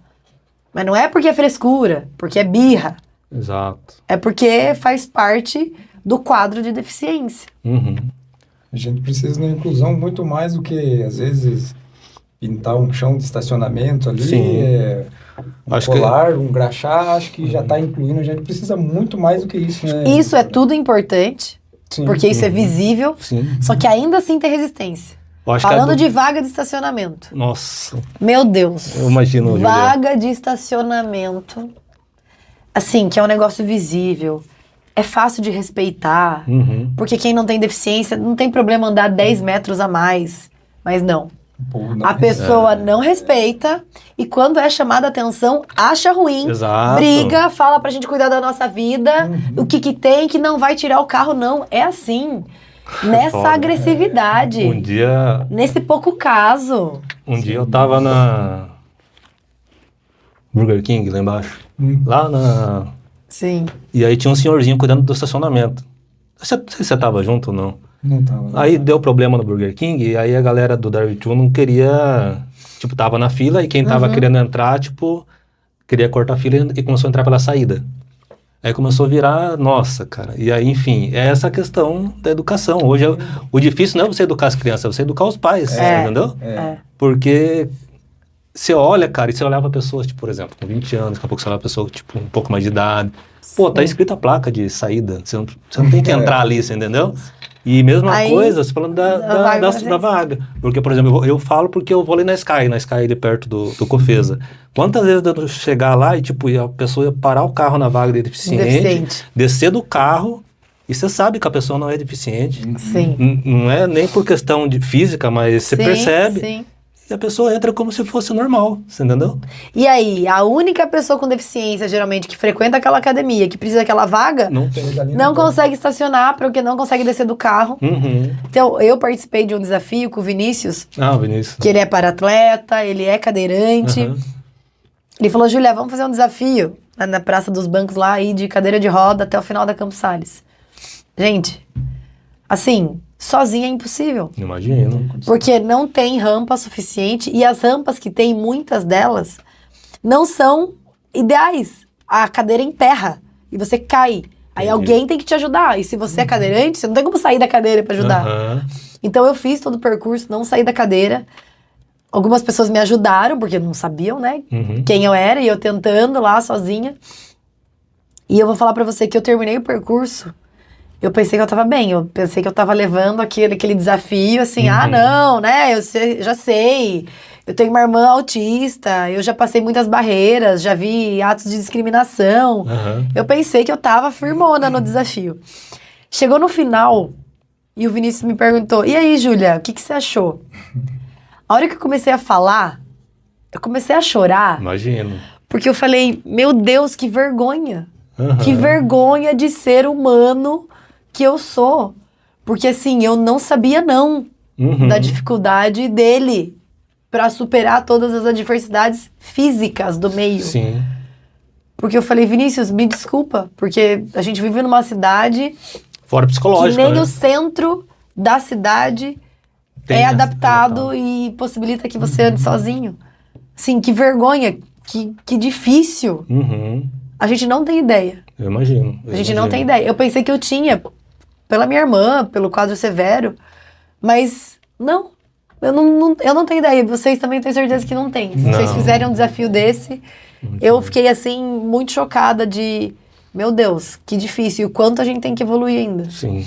Mas não é porque é frescura, porque é birra. Exato. É porque faz parte do quadro de deficiência. A gente precisa de uma inclusão muito mais do que, às vezes, pintar um chão de estacionamento ali, um graxá, acho que já está incluindo. A gente precisa muito mais do que isso, né? Isso é tudo importante, porque isso é visível, só que ainda assim tem resistência. Falando de vaga de estacionamento. Nossa. Meu Deus. Eu imagino, vaga de estacionamento, assim, que é um negócio visível. É fácil de respeitar, porque quem não tem deficiência não tem problema andar 10 metros a mais. Mas não. A pessoa não respeita e quando é chamada a atenção, acha ruim, briga, fala pra gente cuidar da nossa vida, o que tem, que não vai tirar o carro, não. É assim. Nessa agressividade. Nesse pouco caso. Um dia eu tava na Burger King, lá embaixo. Lá na... Sim. E aí tinha um senhorzinho cuidando do estacionamento. Não sei se você tava junto ou não. Não tava. Aí deu problema no Burger King e aí a galera do Drive-Thru não queria... Tipo, tava na fila e quem tava querendo entrar, tipo... Queria cortar a fila e começou a entrar pela saída. Aí começou a virar... Nossa, cara. E aí, enfim, é essa questão da educação. Hoje, o difícil não é você educar as crianças, é você educar os pais, entendeu? Porque... Você olha, cara, e você olhava pessoas, tipo, por exemplo, com 20 anos, daqui a pouco você olha uma pessoa, tipo, um pouco mais de idade. Pô, tá escrita a placa de saída. Você não tem que entrar ali, você entendeu? E mesma coisa, você falando da vaga. Porque, por exemplo, eu falo porque eu vou ali na Sky ali perto do Cofesa. Quantas vezes eu chegar lá e, tipo, a pessoa ia parar o carro na vaga de deficiente, descer do carro, e você sabe que a pessoa não é deficiente. Sim. Não é nem por questão de física, mas você percebe. Sim. E a pessoa entra como se fosse normal, você entendeu? E aí, a única pessoa com deficiência, geralmente, que frequenta aquela academia, que precisa daquela vaga, não consegue estacionar, porque não consegue descer do carro. Então, eu participei de um desafio com o Vinícius. O Vinícius. Que ele é para-atleta, ele é cadeirante. Ele falou, Júlia, vamos fazer um desafio. na Praça dos Bancos lá, ir de cadeira de roda até o final da Campos Sales. Gente, assim, sozinha é impossível. Imagino. Porque não tem rampa suficiente e as rampas que tem, muitas delas, não são ideais. A cadeira emperra e você cai. Aí alguém tem que te ajudar. E se você é cadeirante, você não tem como sair da cadeira pra ajudar. Então eu fiz todo o percurso, não saí da cadeira. Algumas pessoas me ajudaram, porque não sabiam, né, quem eu era, e eu tentando lá sozinha. E eu vou falar pra você que eu terminei o percurso, eu pensei que eu tava bem, eu pensei que eu tava levando aquele desafio, assim, não, né, já sei, eu tenho uma irmã autista, eu já passei muitas barreiras, já vi atos de discriminação. Eu pensei que eu tava firmona no desafio. Chegou no final, e o Vinícius me perguntou, e aí, Júlia, o que você achou? A hora que eu comecei a falar, eu comecei a chorar. Imagino. Porque eu falei, meu Deus, que vergonha. Que vergonha de ser humano que eu sou. Porque assim, eu não sabia não da dificuldade dele para superar todas as adversidades físicas do meio. Sim. Porque eu falei, Vinícius, me desculpa, porque a gente vive numa cidade fora psicológico, que nem né? o centro da cidade é adaptado e possibilita que você ande sozinho. Sim, que vergonha, que difícil. A gente não tem ideia. Eu imagino. A gente não tem ideia. Eu pensei que eu tinha, pela minha irmã, pelo quadro severo, mas não. Eu não tenho ideia. Vocês também tenho certeza que não têm. Se vocês fizerem um desafio desse, eu fiquei assim, muito chocada de, meu Deus, que difícil. E o quanto a gente tem que evoluir ainda. Sim.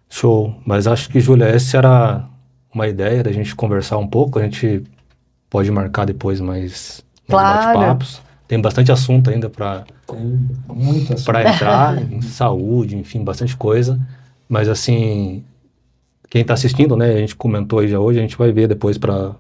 Show. Mas acho que, Júlia, essa era uma ideia da gente conversar um pouco. A gente pode marcar depois mais bate-papos. Tem bastante assunto ainda para entrar, em saúde, enfim, bastante coisa. Mas assim, quem está assistindo, né, a gente comentou aí já hoje, a gente vai ver depois para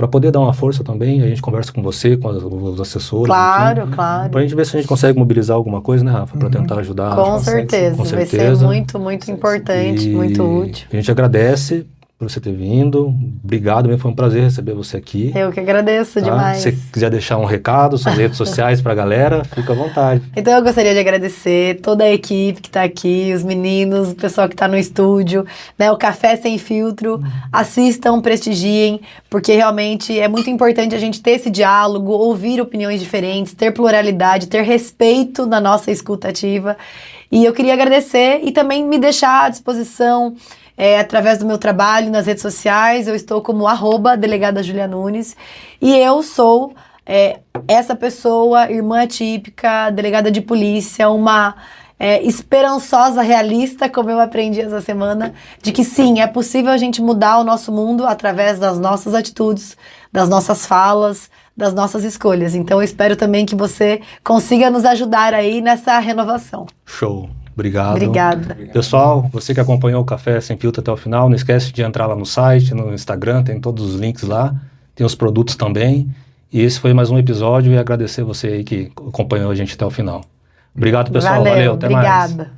poder dar uma força também. A gente conversa com você, com os assessores. Claro. Para a gente ver se a gente consegue mobilizar alguma coisa, né, Rafa, para tentar ajudar. Com certeza. Vai ser muito, muito importante, muito útil. A gente agradece por você ter vindo. Obrigado mesmo, foi um prazer receber você aqui. Eu que agradeço demais. Se você quiser deixar um recado, suas redes sociais pra galera, fica à vontade. Então eu gostaria de agradecer toda a equipe que tá aqui, os meninos, o pessoal que tá no estúdio, né, o Café Sem Filtro. Assistam, prestigiem, porque realmente é muito importante a gente ter esse diálogo, ouvir opiniões diferentes, ter pluralidade, ter respeito na nossa escuta ativa. E eu queria agradecer e também me deixar à disposição através do meu trabalho nas redes sociais. Eu estou como @delegada Júlia Nunes e eu sou essa pessoa, irmã atípica, delegada de polícia, uma esperançosa realista, como eu aprendi essa semana, de que sim, é possível a gente mudar o nosso mundo através das nossas atitudes, das nossas falas, das nossas escolhas. Então eu espero também que você consiga nos ajudar aí nessa renovação. Show. Obrigado. Obrigada. Pessoal, você que acompanhou o Café Sem Filtro até o final, não esquece de entrar lá no site, no Instagram, tem todos os links lá, tem os produtos também. E esse foi mais um episódio e agradecer você aí que acompanhou a gente até o final. Obrigado, pessoal. Valeu, até mais. Obrigada.